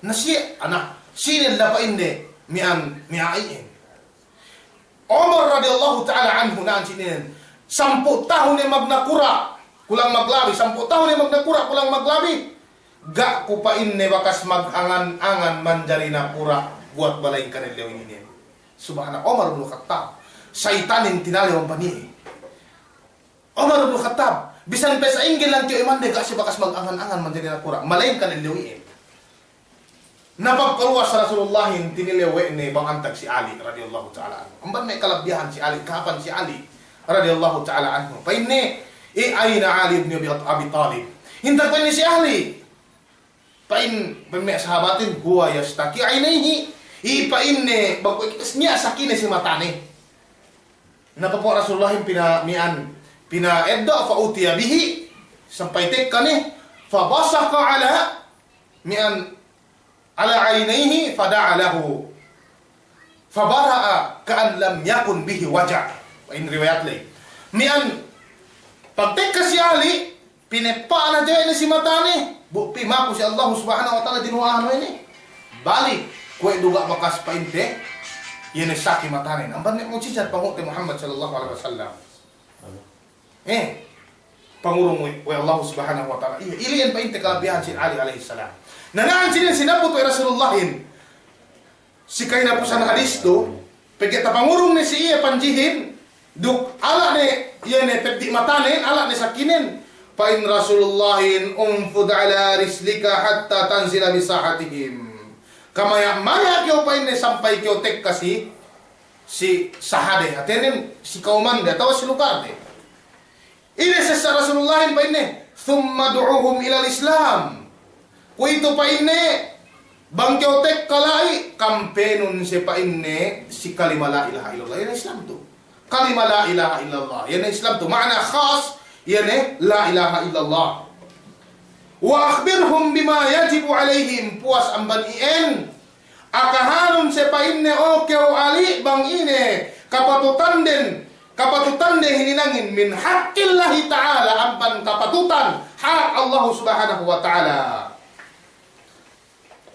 nasi anak sine lapain de miain Umar radhiyallahu ta'ala anhu naan sinin 10 tahun ni magna kura kulang maglabi 10 tahun ni magna kura kulang maglabi gak kupain ne bakas magangan-angan manjarina kura buat balay kanil ini. Subhanallah Umar bin Khattab saitanin tinali ang pani. Umar bin Khattab bisan pesa inggil lang tiyo iman de gak si bakas magangan-angan manjarina kura malain kanil ini. Napagkaluwas sa Rasulullahin tinilewe ni bang antag si Ali radhiyallahu ta'ala anhu. Amban may kalabyahan si Ali kapan si Ali radhiyallahu ta'ala anhu. Paine ayna Ali ibn Abi Talib. Hintag pa ni si Ali. Pain may sahabatin huwa yastaki aynayhi. Ipain ni bagkos niya sakine si matane. Napapo Rasulullahin pina edda fa utiya bihi sampai tekkane fa basaka ala aynayhi fada'a lahu fabara'a ka'an lam yakun bihi waja'. In riwayat lay pagtekka si Ali pinepa na dyan si matane bukti maku si Allah subhanahu wa ta'ala dinuahan ini balik kue duga bakas painte yan saki matane amban ni mujizat panguti Muhammad sallallahu alaihi wasallam pangurong wa Allah subhanahu wa ta'ala ilian painte kalabihan si Ali alaihi salam. Nanaan sila sinabot wa Rasulullahin. Si kay na po sa hadis to, pagkita pangurong ni si iya panjihin, duk ala ni yan pagdi matanin, ala ni sakinin. Pa in Rasulullahin umfud ala rislika hatta tanzila bisahatihim. Kamaya-maya kyo pa in sampay kyo tek kasi si sahade. Atinin si kauman de, tawa si lugar de. Ine sa Rasulullahin pa in thumma du'uhum ila Islam. Kung ito pa ini Bangkyotek kalai, kampenon si painne, si kalima la ilaha illallah. Yan ang Islam to. Kalima la ilaha illallah. Yan ang Islam to. Makna khas, yan la ilaha illallah. Wa akhbirhum bima yajibu alaihim. Puas ang banien. Akahanon si painne o keo ali bang ine. Kapatutan den hininangin min haqqillahi ta'ala. Ampan kapatutan. Hak Allah subhanahu wa ta'ala.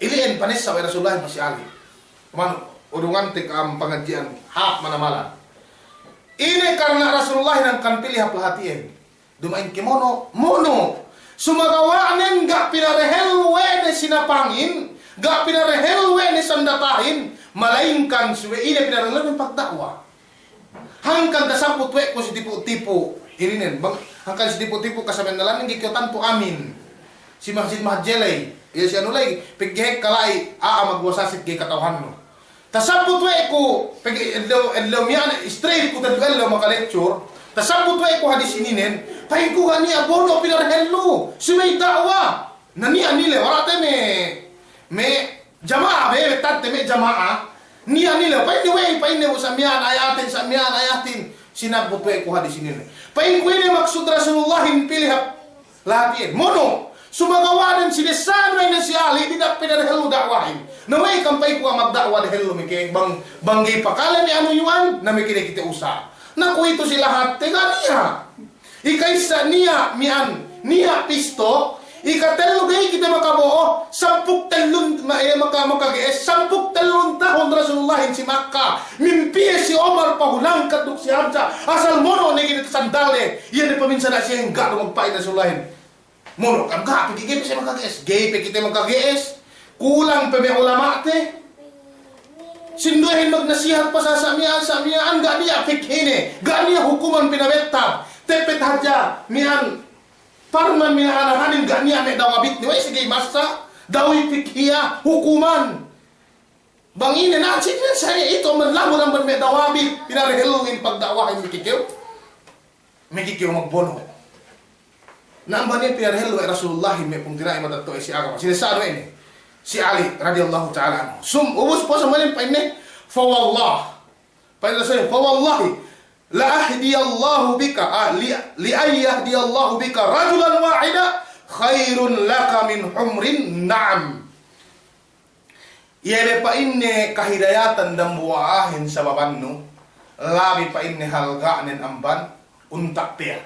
Iliin panis sa Rasulullah masih Ali. Kumano, udungan tik ang pengajian hak manamalan. Ini karena Rasulullah yang kan pilih pelatihan. Dumain kimono, mono. Sumagawanen gak pinarehelwe ni sinapangin, gak pinarehelwe ni sandatahin, malainkan suwe ini pinarehelwe pagdakwa. Hangkan kasaput we ko si tipu-tipu. Ini nen, bang, hangkan si tipu-tipu kasabihan nalan ng gikyotan po amin. Si Masjid Mahjelay. Iya si anu lagi, pigihek kalai, magwasasit kay katawhan mo. Tasabot we ko, edlaw miyan, straight ko tadwelo maka-lecture, tasabot we ko hadis ininen, pahin ko gani abono pinarhello, sumay da'wa, nani anile, warate me jama'a, tate me jama'a, ni anile, pahin ne sa miyan, ayatin, sinabot we ko hadis ininen. Pahin ko ini maksud Rasulullahin pilihap lahatin, mono, sumagawanan sinisanay na si Ali, di na pinarehelo dakwahin. Naway kampay ko ang magdakwa dahil lumike, banggi pakalan ni ano yuan, na may kinikita usa. Naku ito si lahat, tega niya. Ikaysa niya, niya pisto, ikatelo gay kita makabuo, 10 talon, makagies, 10 talon tahon Rasulullahin si Makkah. Mimpiye si Omar pahulang kaduk si Hamza, asal mono na kinita sandali, yan na paminsan na siya hingga magpain Rasulullahin. Mono kan ka pigigip sa makagies, gay kita makagies, kulang pa may ulama te. Sinduhin magnasihat pa sa samian, ga niya pikhine, ga niya hukuman pinawetab, tepet hadya, mian, parman minaanahanin, ga niya may dawabit, niway sige masa, dawi pikhiya, hukuman. Banginin na, sige sa ito, manlamo naman may dawabit, pinarehelungin pagdawahin Mikikiw magbono. Naamba niya pinarehelo ay Rasulullah may pong tinaay matato ay si Agama. Sinisano ini? Si Ali radiyallahu ta'ala anhu. Ubus po sa malim pa ini. Fawallah. Paano sa'yo? Fawallahi. La ahdiyallahu bika. Li ayyahdiyallahu bika. Rajulan wa'ida. Khairun laka min humrin na'am. Yere pa ini kahidayatan dan buwaahin sa babanno. Labi pa ini halgaanin amban. Untak piya.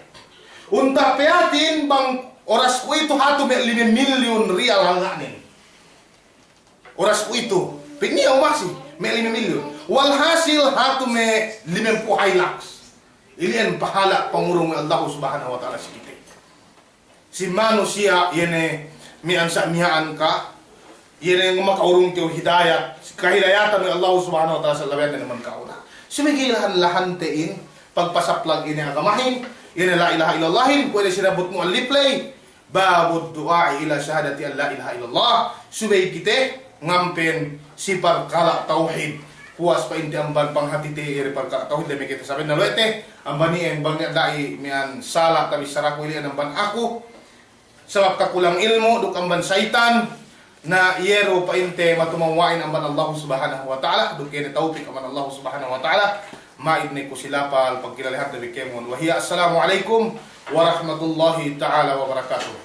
Unta peatin bang oras ko ito hato may 5 milyon real hanganin. Oras ko ito. Piniya umasi, may 5 milyon. Walhasil hato may 50 lakhs. Ilian pahala pangurong Allah subhanahu wa ta'ala si kita. Si manusia yene mian sa miyaan ka. Yene makaurong tiyo hidayat. Kahidayatan ng Allah subhanahu wa ta'ala sa laban na naman kauna. Sumigilahan-lahan tein pagpasaplag ini agamahin. Yan la ilaha illallahin, pwede sinabot mo ang liplay. Babod du'a ila syahadati an la ilaha illallah. Subay kite, ngampen si parkala tauhid. Puas pa inti amban panghatite iri parkala tauhid. Dami kita sabi na loete, ambani ang bangnya dai mian sala kami saraku ili amban aku. Sabab kakulang ilmu, duk amban syaitan. Na iyero pa inte matumawain amban Allah subhanahu wa ta'ala. Duk kene taufik amban Allah subhanahu wa ta'ala. Maidni ko sila pa pagkilalihan na bikemon. Wahiya, assalamualaikum warahmatullahi ta'ala wabarakatuh.